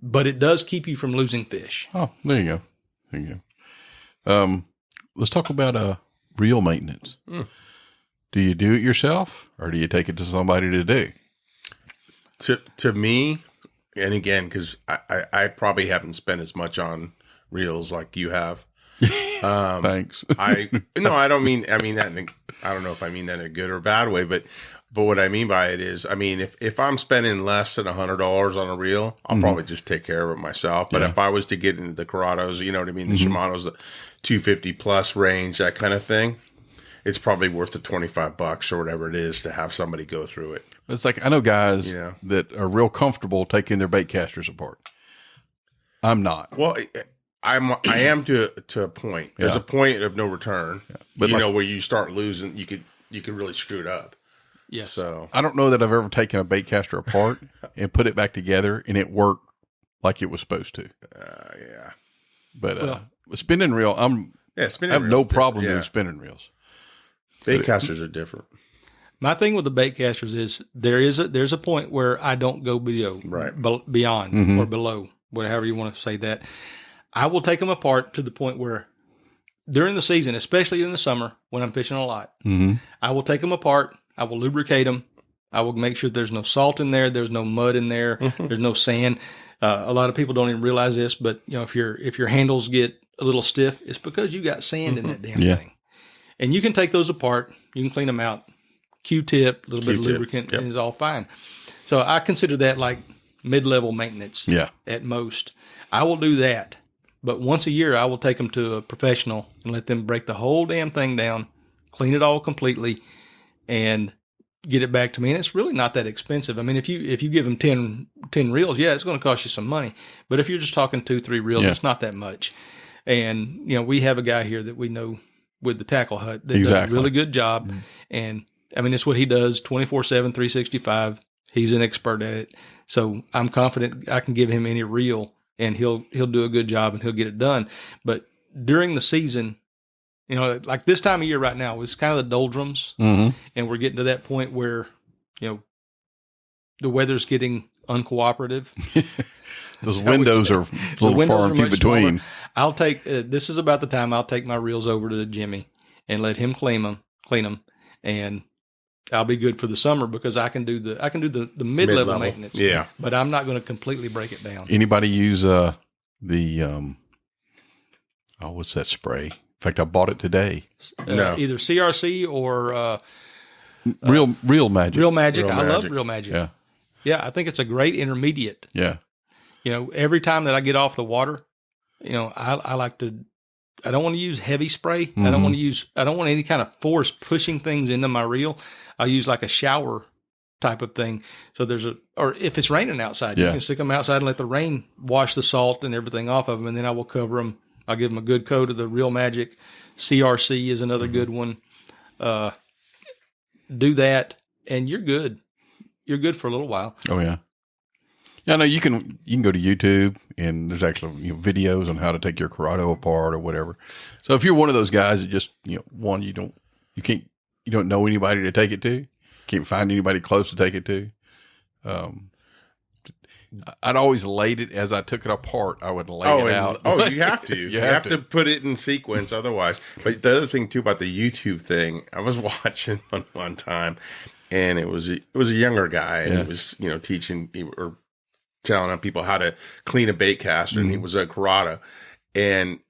But it does keep you from losing fish. Oh, there you go. Let's talk about reel maintenance. Do you do it yourself or do you take it to somebody to do? To me, and again, because I probably haven't spent as much on reels like you have. Thanks. I don't mean that. I don't know if I mean that in a good or bad way, but what I mean by it is, I mean, if I'm spending less than $100 on a reel, I'll probably just take care of it myself. But if I was to get into the Corrados, you know what I mean, the Shimano's, the 250 plus range, that kind of thing, it's probably worth the $25 or whatever it is to have somebody go through it. It's like, I know guys that are real comfortable taking their bait casters apart. I'm not. Well, I am to a point. There's a point of no return. Yeah. But where you start losing, you could really screw it up. Yes. So I don't know that I've ever taken a bait caster apart and put it back together and it worked like it was supposed to. Yeah. But spinning reel, I have no problem doing spinning reels. Bait casters are different. My thing with the bait casters is there's a point where I don't go beyond or below, whatever you want to say that. I will take them apart to the point where during the season, especially in the summer when I'm fishing a lot, I will take them apart. I will lubricate them. I will make sure there's no salt in there. There's no mud in there. There's no sand. A lot of people don't even realize this, but if your handles get a little stiff, it's because you got sand in that damn thing. And you can take those apart. You can clean them out. Q-tip, a little bit of lubricant, and it's all fine. So I consider that like mid-level maintenance at most. I will do that. But once a year, I will take them to a professional and let them break the whole damn thing down, clean it all completely, and get it back to me. And it's really not that expensive. I mean, if you give them 10 reels, it's going to cost you some money. But if you're just talking 2-3 reels, it's not that much. And, we have a guy here that we know with the tackle hut that does a really good job. And, I mean, it's what he does 24/7, 365. He's an expert at it. So I'm confident I can give him any reel and he'll do a good job and he'll get it done. But during the season, like this time of year right now, it's kind of the doldrums, and we're getting to that point where, the weather's getting uncooperative. Those windows are a little far and few between. I'll take, this is about the time I'll take my reels over to Jimmy and let him clean them, and I'll be good for the summer because I can do the mid-level maintenance. Yeah. But I'm not going to completely break it down. Anybody use what's that spray? In fact, I bought it today. No. Either CRC or Real Magic. Real Magic. I love Real Magic. Yeah. Yeah, I think it's a great intermediate. Yeah. Every time that I get off the water, I like to, I don't want to use heavy spray. I don't want any kind of force pushing things into my reel. I use like a shower type of thing. So or if it's raining outside, you can stick them outside and let the rain wash the salt and everything off of them. And then I will cover them. I'll give them a good coat of the Real Magic. CRC is another good one. Do that and you're good. You're good for a little while. Oh yeah. Yeah, no, you can go to YouTube and there's actually videos on how to take your Corrado apart or whatever. So if you're one of those guys that just you don't know anybody to take it to, can't find anybody close to take it to, I'd always laid it as I took it apart. I would lay it out. You have to. you have to put it in sequence otherwise. But the other thing too about the YouTube thing, I was watching one time, and it was a younger guy, and he was teaching or telling people how to clean a bait caster, and he was a Corrado, and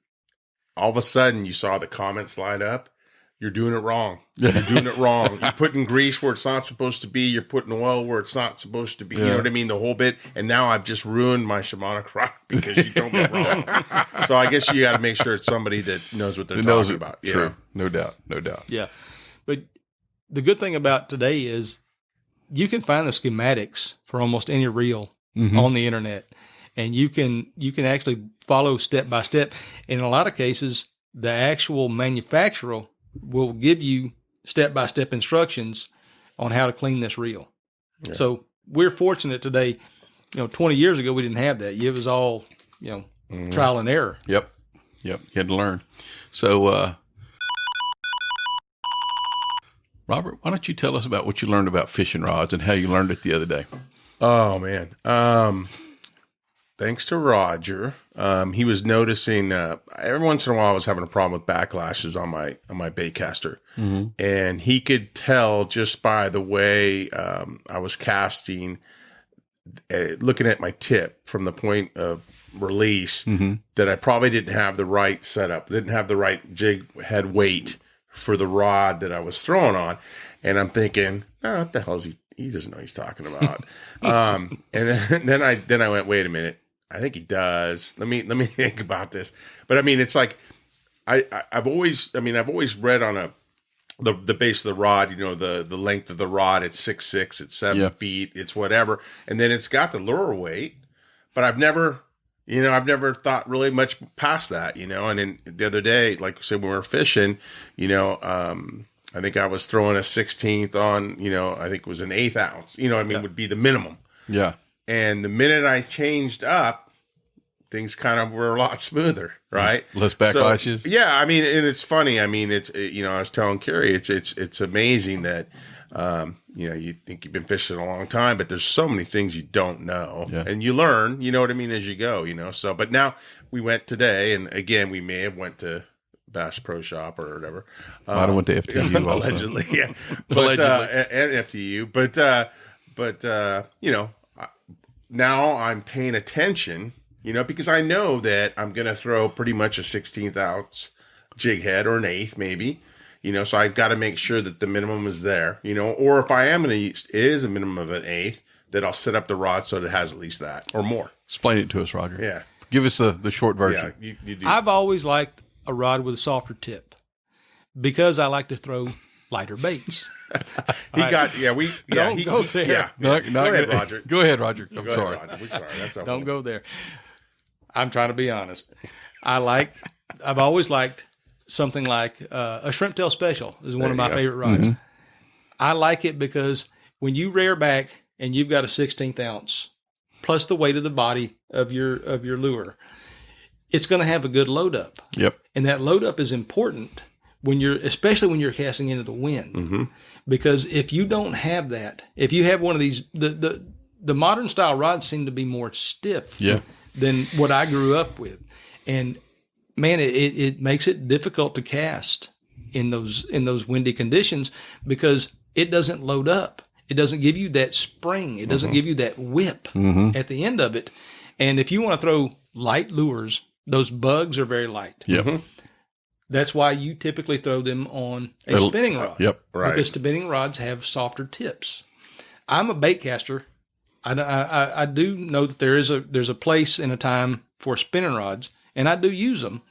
all of a sudden you saw the comments light up. You're doing it wrong. You're doing it wrong. You're putting grease where it's not supposed to be. You're putting oil where it's not supposed to be. You know what I mean? The whole bit. And now I've just ruined my Shimano Corrado because you told me wrong. So I guess you got to make sure it's somebody that knows what they're talking about. True. No doubt. Yeah. But the good thing about today is you can find the schematics for almost any reel on the internet. And you can actually follow step by step. In a lot of cases, the actual manufacturer will give you step-by-step instructions on how to clean this reel. Yeah. So we're fortunate today. 20 years ago, we didn't have that. It was all, trial and error. Yep. You had to learn. So, Robert, why don't you tell us about what you learned about fishing rods and how you learned it the other day? Oh, man. Thanks to Roger. He was noticing every once in a while I was having a problem with backlashes on my bait caster. Mm-hmm. And he could tell just by the way I was casting, looking at my tip from the point of release, mm-hmm. that I probably didn't have the right setup, didn't have the right jig head weight for the rod that I was throwing on. And I'm thinking, oh, what the hell is he doesn't know what he's talking about. And then I went, wait a minute. I think he does. Let me think about this. But I mean, it's like I've always read on the base of the rod, the length of the rod, it's 6'6", it's 7 feet, it's whatever. And then it's got the lure weight, but I've never thought really much past that, And then the other day, like I said, when we were fishing, I think I was throwing a 16th on, I think it was an 1/8 ounce, would be the minimum. Yeah. And the minute I changed up, things kind of were a lot smoother, right? Less backlashes. So, yeah, and it's funny. I was telling Carrie, it's amazing that, you think you've been fishing a long time, but there's so many things you don't know, and you learn, as you go, So, but now we went today, and again, we may have went to Bass Pro Shop or whatever. I went to FTU allegedly, yeah, but and FTU, but now I'm paying attention, because I know that I'm going to throw pretty much a 16th ounce jig head or an 1/8 maybe, so I've got to make sure that the minimum is there, or if I am going to use, it is a minimum of an 1/8, that I'll set up the rod so that it has at least that or more. Explain it to us, Roger. Yeah. Give us the short version. Yeah, you do. I've always liked a rod with a softer tip because I like to throw lighter baits. Don't go there. Yeah. Go ahead, Roger. Go ahead, Roger. I'm sorry. Ahead, Roger. We're sorry. That's Don't go there. I'm trying to be honest. I've always liked something like a shrimp tail special is one of my favorite rods. Mm-hmm. I like it because when you rear back and you've got a 16th ounce plus the weight of the body of your lure, it's going to have a good load up. Yep. And that load up is important especially when you're casting into the wind, mm-hmm. because if you don't have that, if you have one of these, the modern style rods seem to be more stiff than what I grew up with. And man, it makes it difficult to cast in those windy conditions because it doesn't load up. It doesn't give you that spring. It doesn't give you that whip at the end of it. And if you want to throw light lures, those bugs are very light. Yep. Mm-hmm. That's why you typically throw them on a spinning rod. Yep. Right. Because spinning rods have softer tips. I'm a bait caster. I do know that there's a place and a time for spinning rods, and I do use them.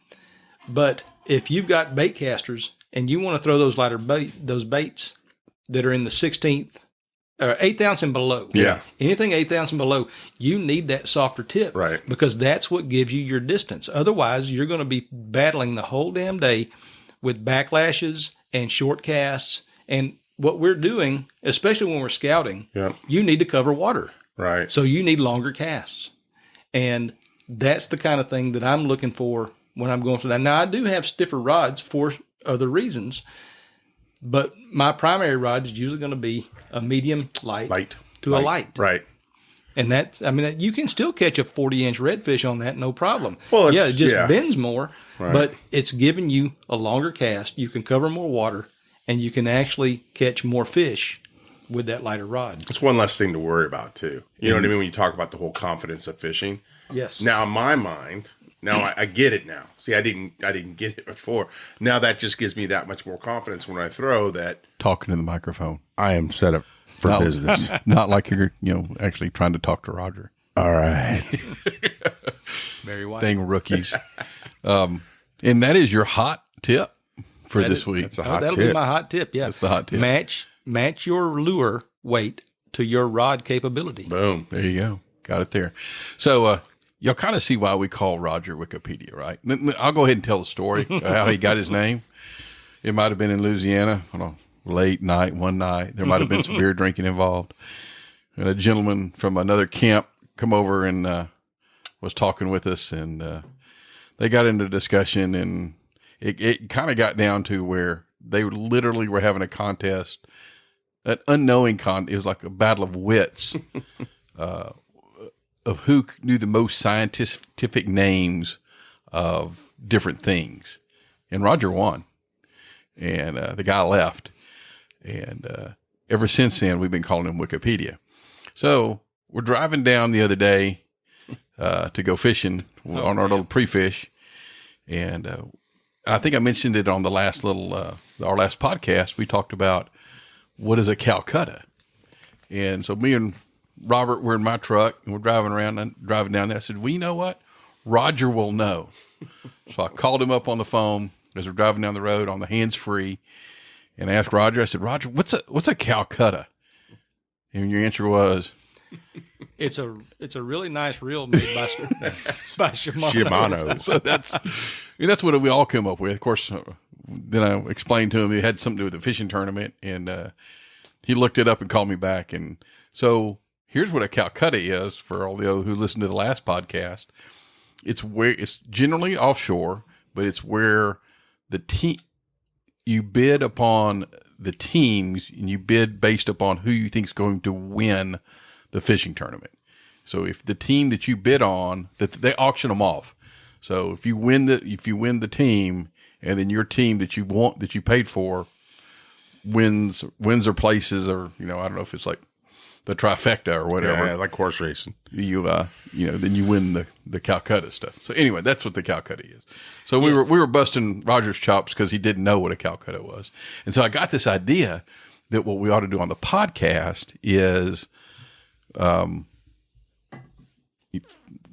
But if you've got bait casters and you want to throw those lighter those baits that are in the 16th or 1/8 ounce and below, anything 1/8 ounce and below, you need that softer tip, right? Because that's what gives you your distance. Otherwise, you're going to be battling the whole damn day with backlashes and short casts. And what we're doing, especially when we're scouting, you need to cover water, right? So you need longer casts, and that's the kind of thing that I'm looking for when I'm going through that. Now, I do have stiffer rods for other reasons, but my primary rod is usually going to be a medium light to a light. Right. And you can still catch a 40-inch redfish on that, no problem. Well, it just bends more, right. But it's giving you a longer cast. You can cover more water, and you can actually catch more fish with that lighter rod. It's one less thing to worry about, too. You know what I mean? When you talk about the whole confidence of fishing. Yes. Now, in my mind, I get it now. See, I didn't get it before. Now that just gives me that much more confidence when I throw that. Talking to the microphone. I am set up for business. Not like you're, actually trying to talk to Roger. All right. Very wise. Dang rookies. And that is your hot tip for this week. That's a hot that'll tip. be my hot tip. Yeah. That's the hot tip. Match your lure weight to your rod capability. Boom. There you go. Got it there. So, you'll kind of see why we call Roger Wikipedia, right? I'll go ahead and tell the story of how he got his name. It might have been in Louisiana on a late night, one night. There might have been some beer drinking involved. And a gentleman from another camp come over and was talking with us, and they got into a discussion, and it kind of got down to where they literally were having a contest, an unknowing it was like a battle of wits of who knew the most scientific names of different things. And Roger won, and the guy left. And ever since then, we've been calling him Wikipedia. So we're driving down the other day to go fishing on our little pre-fish. And I think I mentioned it on the last our last podcast. We talked about what is a Calcutta. And so me and Robert were in my truck, and we're driving around and driving down there. I said, well, you know what? Roger will know. So I called him up on the phone as we're driving down the road on the hands-free, and I asked Roger, I said, Roger, what's a Calcutta? And your answer was? It's a really nice reel made by Shimano. Shimano. So that's what we all come up with. Of course, then I explained to him it had something to do with the fishing tournament, and he looked it up and called me back. And so here's what a Calcutta is for all the who listened to the last podcast. It's generally offshore, but it's where you bid upon the teams, and you bid based upon who you think is going to win the fishing tournament. So if the team that you bid on, that they auction them off. So if you win the team, and then your team that you paid for wins or places, or I don't know if it's like the trifecta or whatever. Yeah, like horse racing. Then you win the Calcutta stuff. So anyway, that's what the Calcutta is. So we were busting Roger's chops because he didn't know what a Calcutta was. And so I got this idea that what we ought to do on the podcast is, I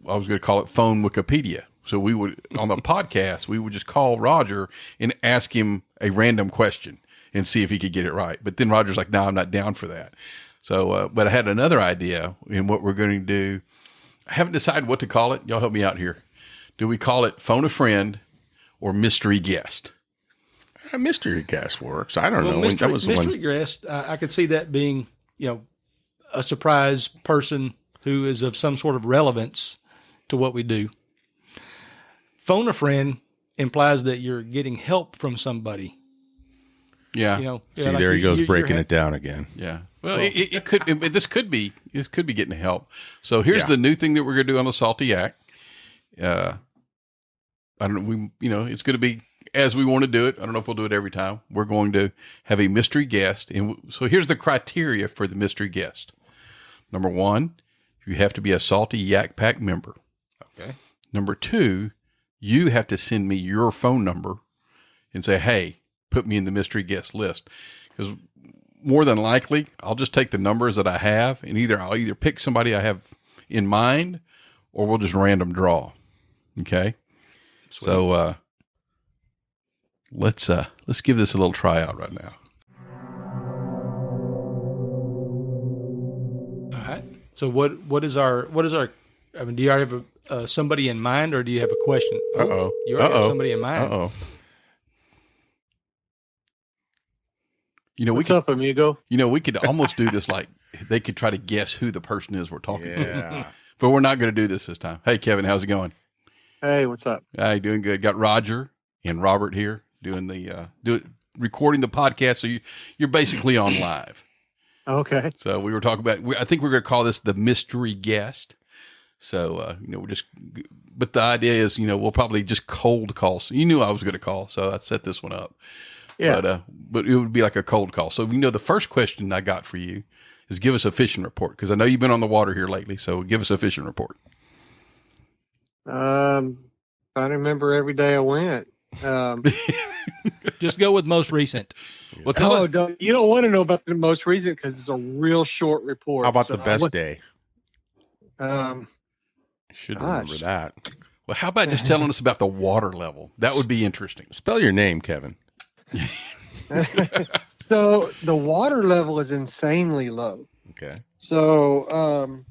was going to call it phone Wikipedia. So we would, on the podcast, we would just call Roger and ask him a random question and see if he could get it right. But then Roger's like, no, I'm not down for that. So, but I had another idea in what we're going to do. I haven't decided what to call it. Y'all help me out here. Do we call it Phone a Friend or Mystery Guest? A mystery guest works. I don't know. Mystery guest, I could see that being, a surprise person who is of some sort of relevance to what we do. Phone a friend implies that you're getting help from somebody. Yeah. See, like there he goes breaking it down again. Yeah. Well, it could. This could be getting help. So here's the new thing that we're going to do on the Salty Yak. I don't know. It's going to be as we want to do it. I don't know if we'll do it every time. We're going to have a mystery guest, and so here's the criteria for the mystery guest. Number 1, you have to be a Salty Yak Pack member. Okay. Number 2, you have to send me your phone number and say, hey, put me in the mystery guest list. Because more than likely, I'll just take the numbers that I have, and I'll either pick somebody I have in mind, or we'll just random draw. Okay. Sweet. So let's give this a little tryout right now. All right. So what is our? I mean, do you already have somebody in mind, or do you have a question? Uh-oh. You already have somebody in mind. Uh-oh. What's up, amigo? We could almost do this like they could try to guess who the person is we're talking to. But we're not going to do this time. Hey, Kevin, how's it going? Hey, what's up? Hey, doing good. Got Roger and Robert here doing recording the podcast. So you're basically on live. Okay. So we were talking about, I think we're going to call this the mystery guest. So, but the idea is, we'll probably just cold call. So you knew I was going to call, so I set this one up. Yeah. But it would be like a cold call. So, the first question I got for you is give us a fishing report, because I know you've been on the water here lately. So give us a fishing report. I remember every day I went. Just go with most recent. Well, you don't want to know about the most recent because it's a real short report. How about the best day? Should remember that. Well, how about just telling us about the water level? That would be interesting. Spell your name, Kevin. So the water level is insanely low. Okay. So,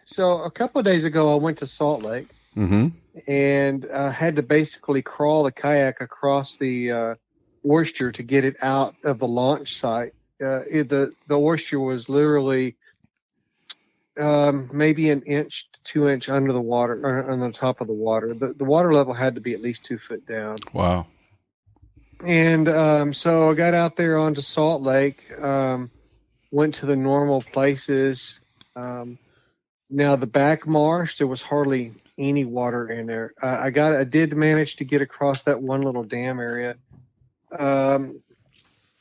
so a couple of days ago, I went to Salt Lake, and had to basically crawl the kayak across the oyster to get it out of the launch site. The oyster was literally maybe an inch to 2 inch under the water, or on the top of the water. The water level had to be at least 2 foot down. Wow. And so I got out there onto Salt Lake, went to the normal places. Now the back marsh, there was hardly any water in there. I did manage to get across that one little dam area.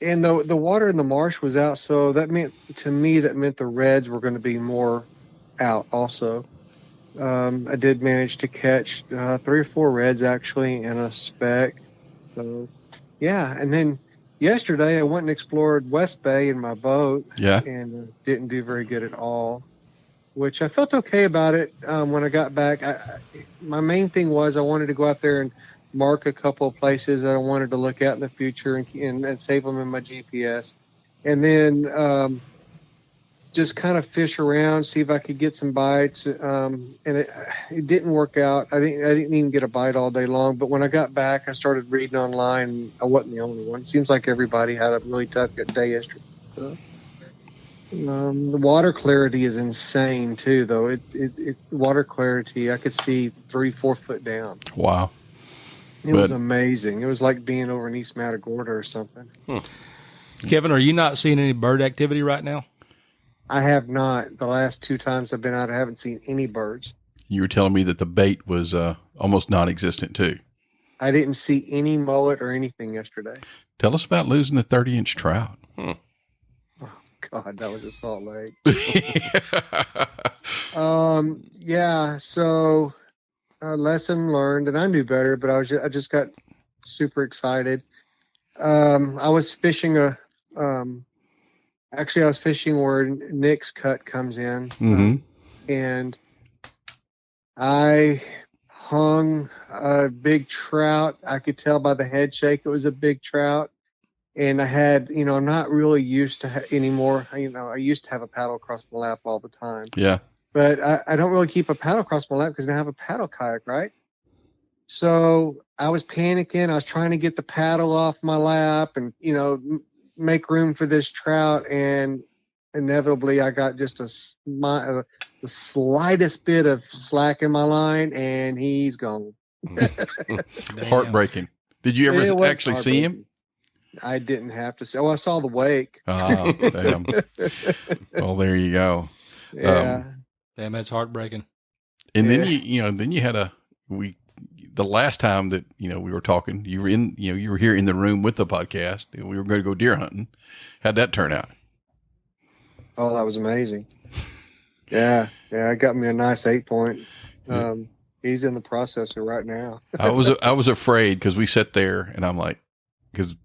And the water in the marsh was out, so that meant the reds were going to be more out also. I did manage to catch 3 or 4 reds actually and a speck. So yeah, and then yesterday I went and explored West Bay in my boat. Yeah. And didn't do very good at all, which I felt okay about it when I got back. My main thing was I wanted to go out there and mark a couple of places that I wanted to look at in the future and save them in my GPS. And then just kind of fish around, see if I could get some bites. And it didn't work out. I didn't even get a bite all day long. But when I got back, I started reading online. And I wasn't the only one. It seems like everybody had a really tough day yesterday. So, the water clarity is insane too, though. It water clarity, I could see 3-4 foot down. Wow. It was amazing. It was like being over in East Matagorda or something. Kevin, are you not seeing any bird activity right now? I have not. The last 2 times I've been out, I haven't seen any birds. You were telling me that the bait was almost non-existent too. I didn't see any mullet or anything yesterday. Tell us about losing the 30-inch trout. Oh, God, that was a Salt Lake. Yeah, so lesson learned, and I knew better, but I just got super excited. I was fishing I was fishing where Nick's cut comes in, and I hung a big trout. I could tell by the head shake it was a big trout. And I had, I'm not really used to anymore. I used to have a paddle across my lap all the time. Yeah. But I don't really keep a paddle across my lap because I have a paddle kayak, right? So I was panicking. I was trying to get the paddle off my lap and, make room for this trout. And inevitably I got just the slightest bit of slack in my line and he's gone. Heartbreaking. Did you ever actually see him? I didn't have to. I saw the wake. Oh, damn. Well, there you go. Yeah. Damn, that's heartbreaking. And then you had the last time that, we were talking, you were here in the room with the podcast and we were going to go deer hunting. How'd that turn out? Oh, that was amazing. Yeah. Yeah. It got me a nice 8-point. He's in the processor right now. I was afraid because we sat there and I'm like, because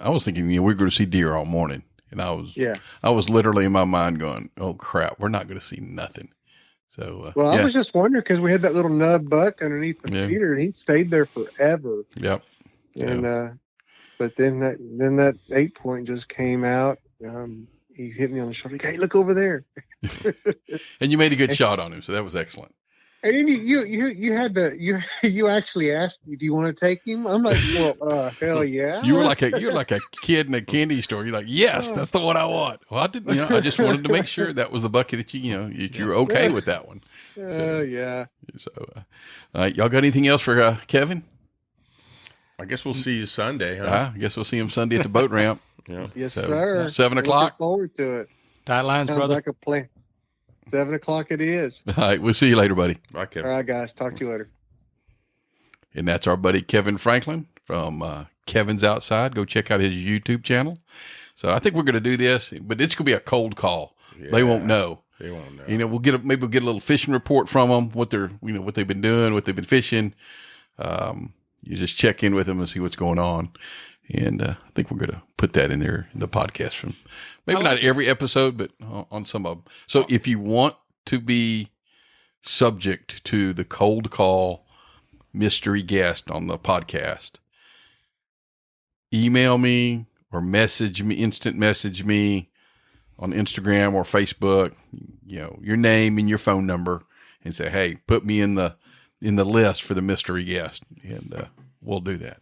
I was thinking, we were going to see deer all morning. And I was literally in my mind going, oh crap, we're not going to see nothing. So, I was just wondering because we had that little nub buck underneath the feeder and he stayed there forever. Yep. And, but then that 8-point just came out. He hit me on the shoulder. Hey, look over there. And you made a good shot on him. So that was excellent. And you actually asked me, do you want to take him? I'm like, well, hell yeah. You're like a kid in a candy store. You're like, yes, that's the one I want. Well, I didn't, I just wanted to make sure that was the bucket that you're okay with that one. Yeah. So, y'all got anything else for Kevin? I guess we'll see you Sunday, huh? I guess we'll see him Sunday at the boat ramp. Yeah. Yes, sir. 7:00. Looking forward to it. Tight lines, Sounds brother. like a plan. 7:00 it is. All right, we'll see you later, buddy. Bye, Kevin. All right, guys. Talk to you later. And that's our buddy Kevin Franklin from Kevin's Outside. Go check out his YouTube channel. So I think we're going to do this, but it's going to be a cold call. Yeah, they won't know. They won't know. We'll get a little fishing report from them, what they've been doing, what they've been fishing. You just check in with them and see what's going on. And I think we're going to put that in there in the podcast from maybe not every episode, but on some of them. So if you want to be subject to the cold call mystery guest on the podcast, email me or instant message me on Instagram or Facebook, your name and your phone number and say, hey, put me in the list for the mystery guest. And we'll do that.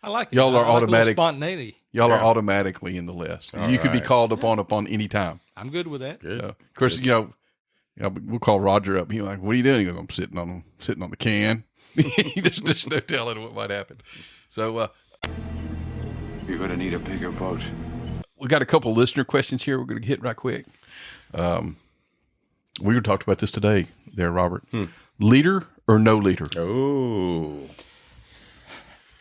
I like it. Y'all are I like a little automatic. spontaneity. Y'all Yeah. are automatically in the list. All You could be right. called upon any time. I'm good with that. Good. So, of course, we'll call Roger up. He's like, "What are you doing?" He goes, "I'm sitting on the can." just no telling what might happen. So You're going to need a bigger boat. we got a couple listener questions here. We're going to hit right quick. We were talked about this today, there, Robert. Leader or no leader? Oh,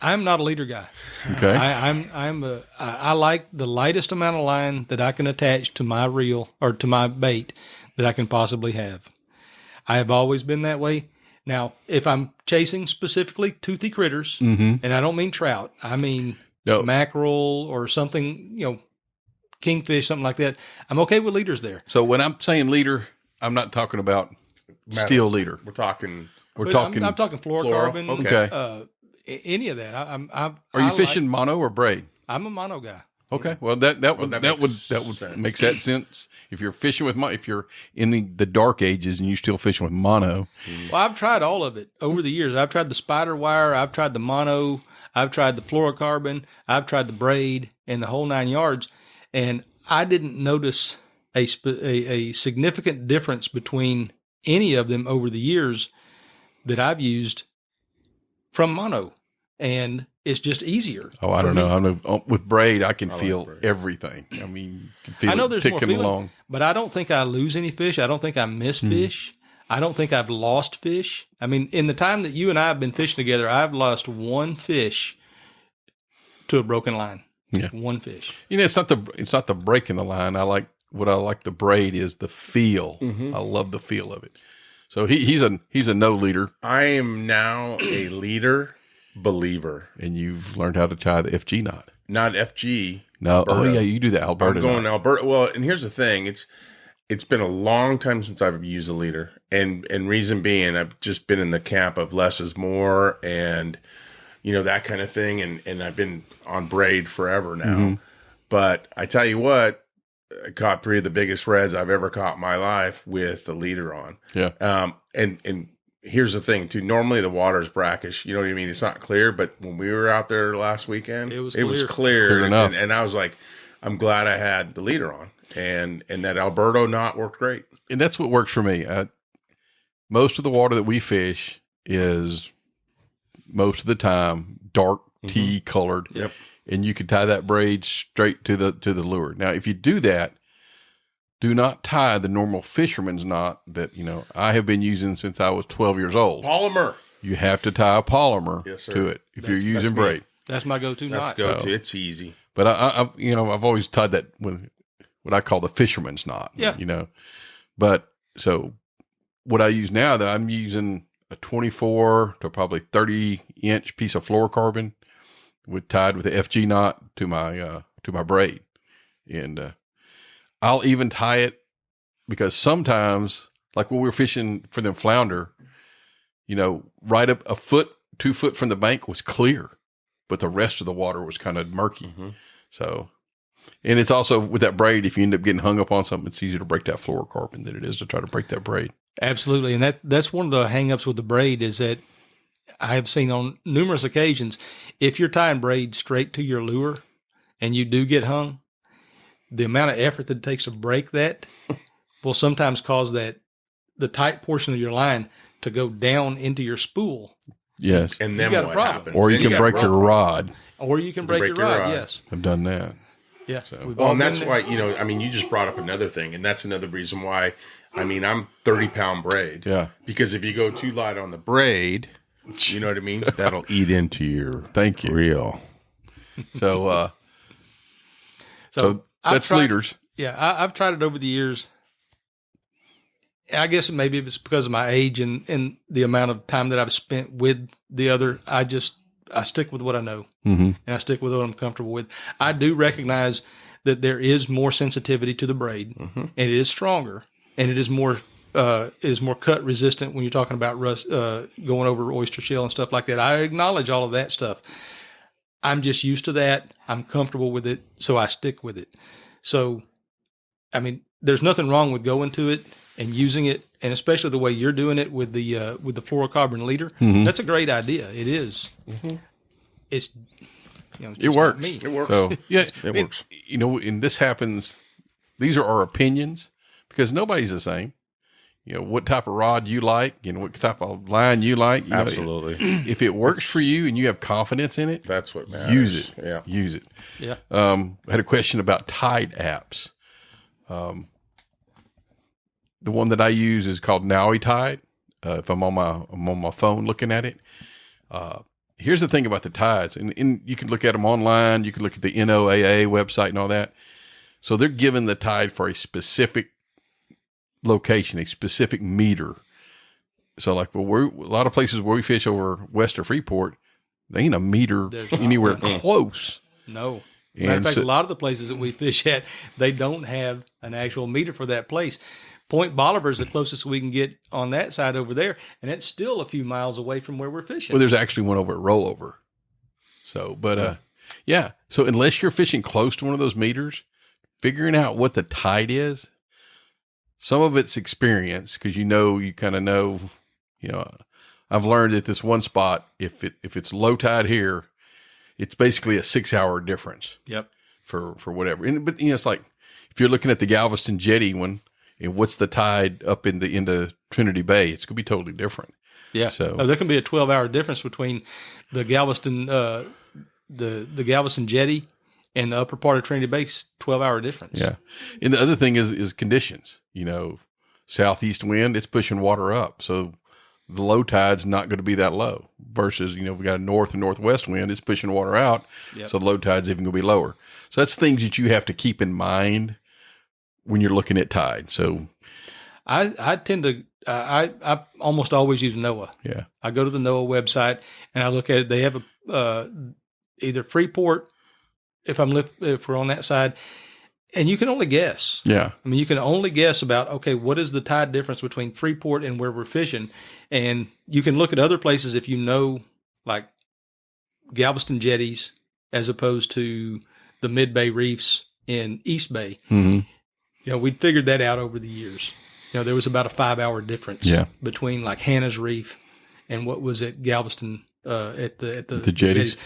I'm not a leader guy. Okay. I like the lightest amount of line that I can attach to my reel or to my bait that I can possibly have. I have always been that way. Now, if I'm chasing specifically toothy critters, and I don't mean trout, I mean mackerel or something, kingfish, something like that, I'm okay with leaders there. So when I'm saying leader, I'm not talking about steel leader. we're talking. We're But talking. I'm talking fluorocarbon. Okay. Any of that. Are you fishing mono or braid? I'm a mono guy. Okay, well that would makes that makes that sense. If you're fishing with if you're in the dark ages and you're still fishing with mono, Well, I've tried all of it over the years. I've tried the spider wire. I've tried the mono. I've tried the fluorocarbon. I've tried the braid and the whole 9 yards. And I didn't notice a significant difference between any of them over the years that I've used from mono. And it's just easier. oh, I don't know. I know with braid, I can feel braid. everything. I mean, you can feel I know it there's more ticking feeling, along. but I don't think I lose any fish. I don't think I miss fish. I don't think I've lost fish. I mean, in the time that you and I have been fishing together, I've lost one fish to a broken line. Yeah. One fish. It's not the breaking the line. I like the braid is the feel. I love the feel of it. So he's a no leader, I am now a leader believer, and you've learned how to tie the FG knot. not FG. No, Alberta. oh yeah, you do the Alberta. I'm going knot. Alberta. Well, and here's the thing: it's been a long time since I've used a leader, and reason being, I've just been in the camp of less is more, and that kind of thing, and I've been on braid forever now. But I tell you what, I caught 3 of the biggest reds I've ever caught in my life with the leader on. Yeah. And here's the thing too. Normally the water's brackish. You know what I mean? It's not clear, but when we were out there last weekend, It was clear. Clear enough. And I was like, I'm glad I had the leader on, and that Alberto knot worked great. And that's what works for me. Most of the water that we fish is most of the time dark tea colored. Yep. And you can tie that braid straight to the lure. Now, if you do that, do not tie the normal fisherman's knot that I have been using since I was 12 years old. Polymer. You have to tie a polymer Yes, sir. to it if you're That's using me. braid. That's my go-to Let's knot. go So- to. It's easy. But I've always tied that with what I call the fisherman's knot. Yeah. But so what I use now, that I'm using a 24 to probably 30-inch piece of fluorocarbon tied with the FG knot to my braid, and I'll even tie it because sometimes, like when we were fishing for them flounder, right up a foot, 2 foot from the bank was clear, but the rest of the water was kind of murky. So, and it's also with that braid, if you end up getting hung up on something, it's easier to break that fluorocarbon than it is to try to break that braid. Absolutely. And that's one of the hangups with the braid is that I have seen on numerous occasions, if you're tying braid straight to your lure and you do get hung, the amount of effort that it takes to break that will sometimes cause the tight portion of your line to go down into your spool. Yes. And You then got a what problem. happens? Or you Then can got break your rope. rod. Or you can break your rod. Yes. I've done that. Yeah. So- We've Well, all and that's been why, there. you just brought up another thing, and that's another reason why, I'm 30-pound braid. Yeah. Because if you go too light on the braid, you know what I mean? That'll eat into your Thank you. reel. So, so I've that's tried- leaders. Yeah, I've tried it over the years. I guess maybe it's because of my age and the amount of time that I've spent with the other. I stick with what I know, and I stick with what I'm comfortable with. I do recognize that there is more sensitivity to the braid, and it is stronger, and it is more cut resistant when you're talking about rust, going over oyster shell and stuff like that. I acknowledge all of that stuff. I'm just used to that. I'm comfortable with it, so I stick with it. So, I mean, there's nothing wrong with going to it and using it, and especially the way you're doing it with the fluorocarbon leader. That's a great idea. It is. It's just It not works. me. It works. So yeah, It works. You know, and this happens. These are our opinions because nobody's the same. You know, what type of rod you like, you know, what type of line you like. You know, Absolutely. if it works for you and you have confidence in it, That's what matters. use it. Yeah. Use it. Yeah. I had a question about tide apps. The one that I use is called Nowy Tide. If I'm on my phone looking at it. Here's the thing about the tides, and you can look at them online. You can look at the NOAA website and all that. So they're given the tide for a specific location, a specific meter. So like, well, a lot of places where we fish over west of Freeport, they ain't a meter There's not anywhere one. close. No. Matter of And fact, so- a lot of the places that we fish at, they don't have an actual meter for that place. Point Bolivar is the closest we can get on that side over there, and it's still a few miles away from where we're fishing. Well, there's actually one over at Rollover. So, but yeah. So unless you're fishing close to one of those meters, figuring out what the tide is, some of it's experience because you kind of know. You know, I've learned at this one spot if it's low tide here, it's basically a 6-hour difference. Yep. For whatever. But you know, it's like if you're looking at the Galveston Jetty one, and what's the tide up into Trinity Bay, it's gonna be totally different. Yeah. So- there can be a 12-hour difference between the Galveston the Galveston Jetty and the upper part of Trinity Bay. 12-hour difference. Yeah. And the other thing is conditions. You know, southeast wind, it's pushing water up. So the low tide's not going to be that low versus, you know, we got a north and northwest wind, it's pushing water out. Yep. So the low tide's even going to be lower. So that's things that you have to keep in mind when you're looking at tide. So I tend to I almost always use NOAA. yeah. I go to the NOAA website and I look at it. They have either Freeport if we're on that side, and you can only guess. Yeah. I mean, you can only guess about, okay, what is the tide difference between Freeport and where we're fishing? And you can look at other places if you know, like Galveston jetties as opposed to the Mid Bay reefs in East Bay. Mm-hmm. You know, we'd figured that out over the years. You know, there was about a 5-hour difference between like Hannah's Reef and what was at Galveston at the jetties.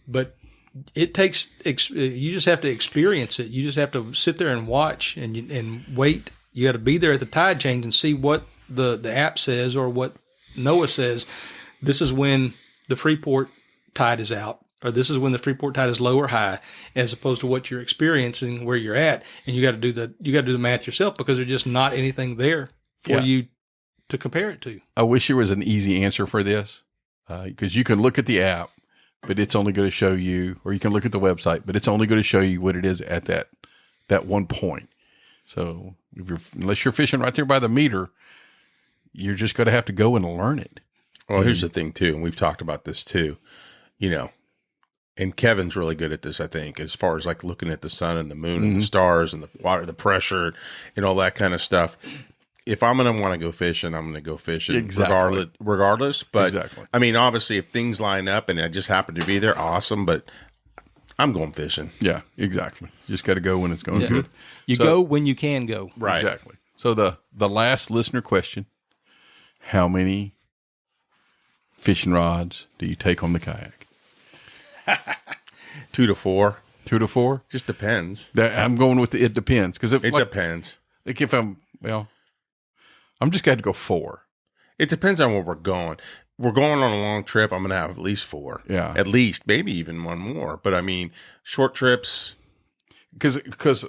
But it takes you just have to experience it. You just have to sit there and watch and wait. You got to be there at the tide change and see what the app says or what NOAA says. This is when the Freeport tide is out, or this is when the Freeport tide is low or high, as opposed to what you're experiencing where you're at. And you got to do the math yourself because there's just not anything there for you to compare it to. I wish there was an easy answer for this because you can look at the app, but it's only going to show you, or you can look at the website, but it's only going to show you what it is at that one point. So unless you're fishing right there by the meter, you're just going to have to go and learn it. Well, here's the thing too, and we've talked about this too, you know, and Kevin's really good at this, I think, as far as like looking at the sun and the moon and the stars and the water, the pressure and all that kind of stuff. If I'm going to want to go fishing, I'm going to go fishing regardless. But I mean, obviously if things line up and I just happen to be there, awesome. But I'm going fishing. Yeah, exactly. Just got to go when it's going good. You go when you can go. Right. Exactly. So the last listener question, how many fishing rods do you take on the kayak? 2 to 4. 2 to 4? Just depends. I'm going with it depends. Because It depends. Like if I'm just got to go 4. It depends on where we're going. We're going on a long trip. I'm going to have at least 4. Yeah. At least, maybe even one more. But I mean, short trips. Because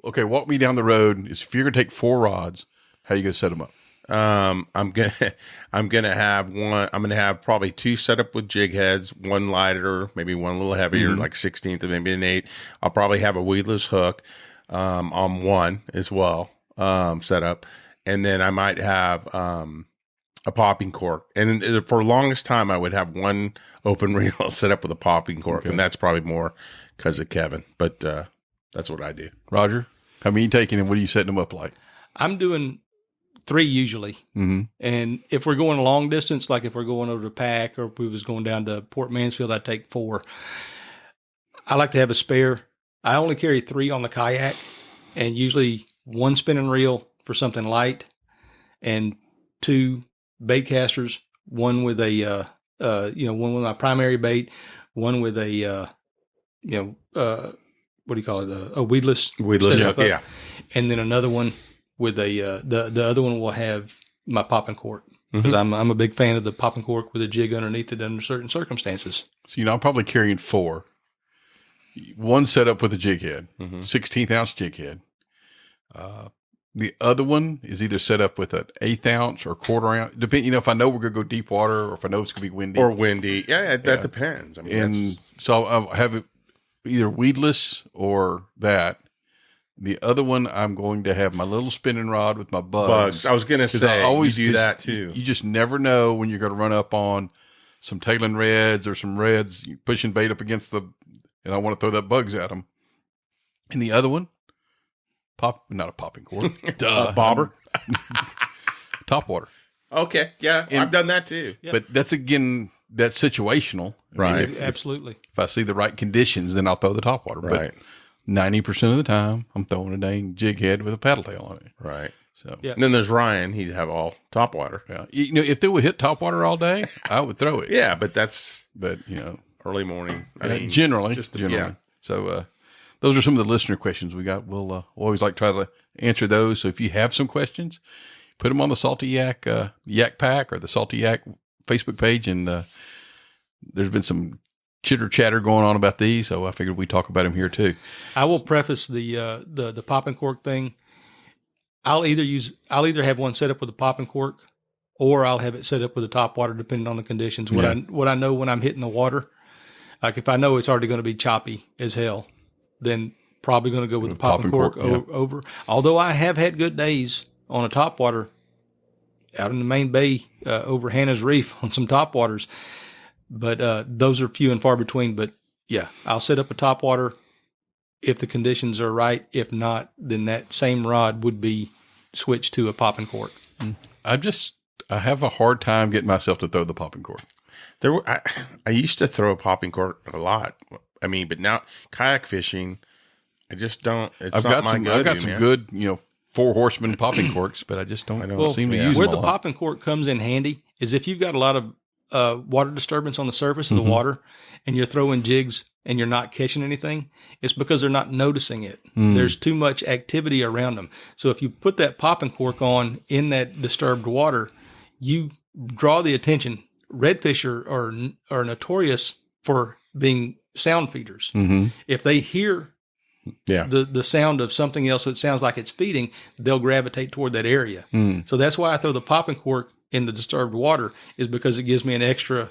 okay, walk me down the road. Is if you're going to take 4 rods, how you going to set them up? I'm gonna have one. I'm gonna have probably 2 set up with jig heads, one lighter, maybe one a little heavier, like 16th and maybe an 8. I'll probably have a weedless hook on one as well set up, and then I might have a popping cork. And for the longest time, I would have one open reel set up with a popping cork, and that's probably more because of Kevin. But that's what I do. Roger, how many you taking and what are you setting them up like? I'm doing 3 usually. Mm-hmm. And if we're going a long distance, like if we're going over to Pack or if we was going down to Port Mansfield, I'd take 4. I like to have a spare. I only carry 3 on the kayak and usually 1 spinning reel for something light and 2 bait casters, one with a, one with my primary bait, one with a what do you call it? A weedless. Weedless, setup. yeah. And then another one with the other one will have my popping cork. Because I'm a big fan of the popping cork with a jig underneath it under certain circumstances. So, I'm probably carrying 4. One set up with a jig head, 16th ounce jig head. The other one is either set up with an 1/8 ounce or 1/4 ounce. Depending, if I know we're going to go deep water or if I know it's going to be windy. Or windy. Yeah, that depends. I mean, And so I'll have it either weedless or that. The other one, I'm going to have my little spinning rod with my bugs. I was going to say, I always do that too. You just never know when you're going to run up on some tailing reds or some reds pushing bait up against and I want to throw that bugs at them. And the other one, not a popping cork, bobber, top water. Okay, yeah, I've done that too. But that's situational, right? Absolutely. If I see the right conditions, then I'll throw the top water. Right. But 90% of the time, I'm throwing a dang jig head with a paddle tail on it. Right. So And then there's Ryan. He'd have all top water. Yeah. If they would hit top water all day, I would throw it. Yeah, but that's early morning. Generally. Yeah. So those are some of the listener questions we got. We'll always try to answer those. So if you have some questions, put them on the Salty Yak Yak Pack or the Salty Yak Facebook page. And there's been some chitter chatter going on about these, so I figured we'd talk about them here too. I will preface the popping cork thing. I'll either have one set up with a popping cork, or I'll have it set up with a top water, depending on the conditions. What I know when I'm hitting the water, like if I know it's already going to be choppy as hell, then probably going to go with the popping cork over. Although I have had good days on a top water out in the main bay over Hannah's Reef on some top waters. But those are few and far between. But yeah, I'll set up a top water if the conditions are right. If not, then that same rod would be switched to a popping cork. I have a hard time getting myself to throw the popping cork. I used to throw a popping cork a lot. I mean, but now kayak fishing, I just don't. I've got some good, 4 horsemen popping corks, but I just don't seem to use them. Where the popping cork comes in handy is if you've got a lot of water disturbance on the surface of the water and you're throwing jigs and you're not catching anything, it's because they're not noticing it. There's too much activity around them. So if you put that popping cork on in that disturbed water, you draw the attention. Redfish are notorious for being sound feeders. If they hear the sound of something else that sounds like it's feeding, they'll gravitate toward that area. So that's why I throw the popping cork in the disturbed water, is because it gives me an extra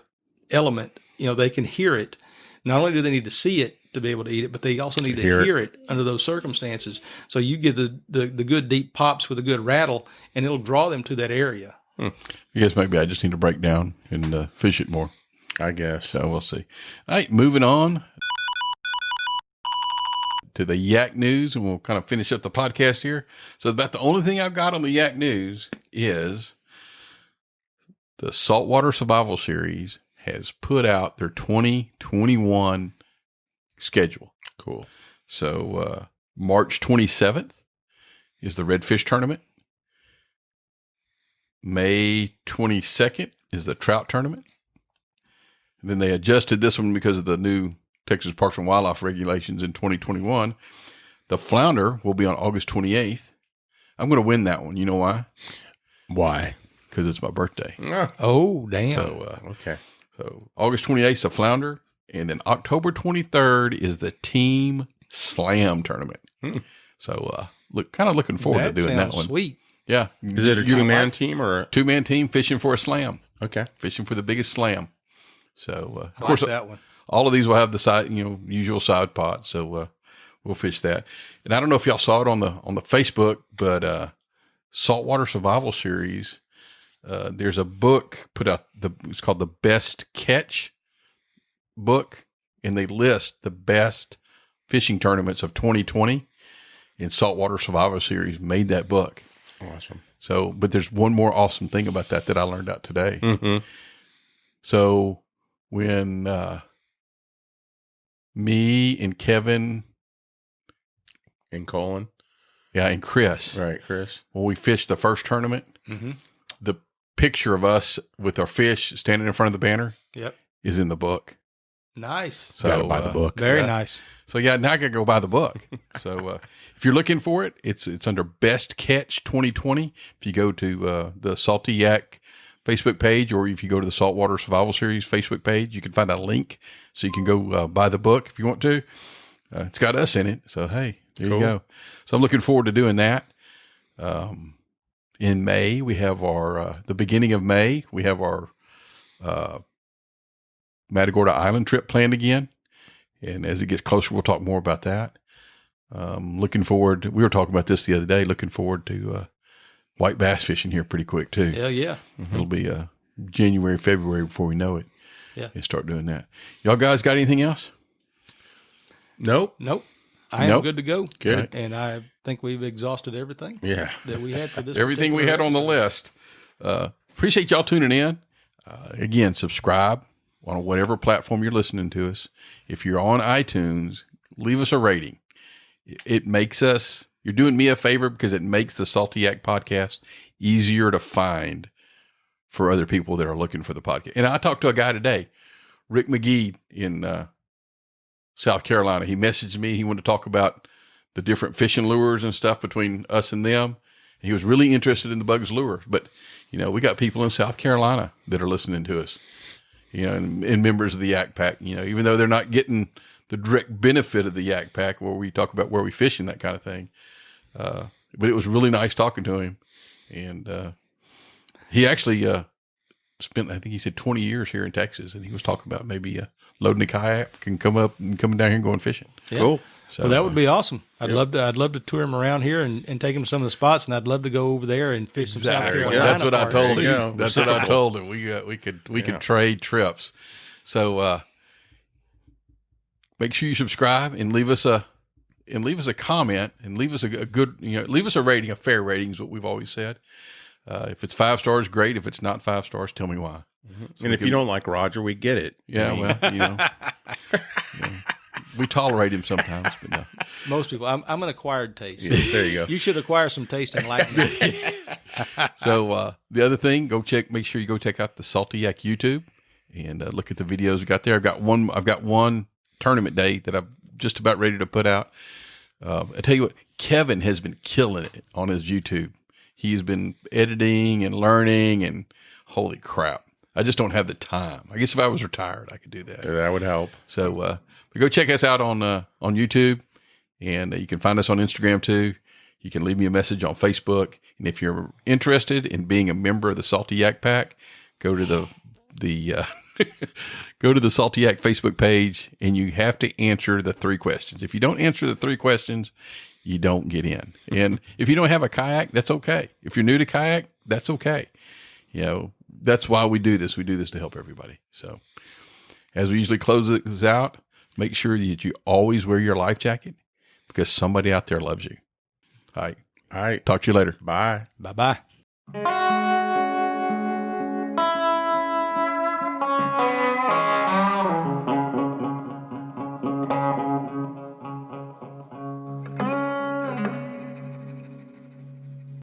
element. They can hear it. Not only do they need to see it to be able to eat it, but they also need to hear it under those circumstances. So you get the good deep pops with a good rattle, and it'll draw them to that area. I guess maybe I just need to break down and fish it more. I guess. So we'll see. All right, moving on to the Yak News, and we'll kind of finish up the podcast here. So about the only thing I've got on the Yak News is the Saltwater Survival Series has put out their 2021 schedule. Cool. So March 27th is the Redfish Tournament. May 22nd is the Trout Tournament. And then they adjusted this one because of the new Texas Parks and Wildlife regulations in 2021. The Flounder will be on August 28th. I'm going to win that one. You know why? Why? Because it's my birthday. Oh, damn. So, okay. So August 28th is the Flounder. And then October 23rd is the Team Slam Tournament. So looking forward to doing that one. Sweet. Yeah. Is it a 2-man team or a 2-man team fishing for a slam? Okay. Fishing for the biggest slam. So, of I course, like that one. all of these will have the side, usual side pot. So, we'll fish that. And I don't know if y'all saw it on the Facebook, but Saltwater Survival Series, there's a book put out. It's called the Best Catch book, and they list the best fishing tournaments of 2020. And Saltwater Survival Series made that book. Awesome. So, but there's one more awesome thing about that I learned out today. Mm-hmm. So when me and Kevin and Colin, and Chris, right, Chris, when we fished the first tournament, the picture of us with our fish standing in front of the banner, Yep, is in the book. Nice. So Gotta buy the book. Very yeah. nice. So yeah, now I gotta go buy the book. So if you're looking for it, it's under Best Catch 2020. If you go to the Salty Yak Facebook page, or if you go to the Saltwater Survival Series Facebook page, you can find a link so you can go buy the book if you want to. It's got us in it, so hey, there you go. So I'm looking forward to doing that. In May, we have our the beginning of May, we have our Matagorda Island trip planned again. And as it gets closer, we'll talk more about that. Looking forward. We were talking about this the other day. Looking forward to white bass fishing here pretty quick too. Hell yeah. It'll be January, February before we know it. Yeah. And start doing that. Y'all guys got anything else? Nope. I am good to go. Good. And I think we've exhausted everything Yeah. that we had for this. Everything we had on the list. Appreciate y'all tuning in. Again, subscribe on whatever platform you're listening to us. If you're on iTunes, leave us a rating. It makes us, you're doing me a favor because it makes the Salty Yak podcast easier to find for other people that are looking for the podcast. And I talked to a guy today, Rick McGee in South Carolina. He messaged me. He wanted to talk about the different fishing lures and stuff between us and them. He was really interested in the Bugs lure. But, you know, we got people in South Carolina that are listening to us, you know, and members of the Yak Pack, you know, even though they're not getting the direct benefit of the Yak Pack where we talk about where we fish and that kind of thing. But it was really nice talking to him. And he actually spent, I think he said 20 years here in Texas. And he was talking about maybe loading a kayak and coming down here and going fishing. Yeah. Cool. So Well, that would be awesome. I'd love to tour him around here and take him to some of the spots, and I'd love to go over there and fish some South Exactly. Carolina. That's what I parts, told too. him. That's what I told him. We could trade trips. So make sure you subscribe and leave us a comment and leave us a good, you know, leave us a rating. A fair rating is what we've always said. If it's 5 stars, great. If it's not 5 stars, tell me why. So And if you don't like Roger, we get it. yeah, I mean, well, you know, we tolerate him sometimes, but no. Most people. I'm an acquired taste. there you go. You should acquire some tasting like me. So the other thing, make sure you go check out the Salty Yak YouTube and look at the videos we got there. I've got one tournament day that I'm just about ready to put out. I tell you what, Kevin has been killing it on his YouTube. He's been editing and learning, and holy crap, I just don't have the time. I guess if I was retired, I could do that. That would help. So but go check us out on YouTube, and you can find us on Instagram too. You can leave me a message on Facebook, and if you're interested in being a member of the Salty Yak Pack, go to the go to the Salty Yak Facebook page, and you have to answer the 3 questions. If you don't answer the 3 questions, you don't get in. And if you don't have a kayak, that's okay. If you're new to kayak, that's okay. You know, that's why we do this. We do this to help everybody. So as we usually close this out, make sure that you always wear your life jacket because somebody out there loves you. All right. All right. Talk to you later. Bye. Bye-bye.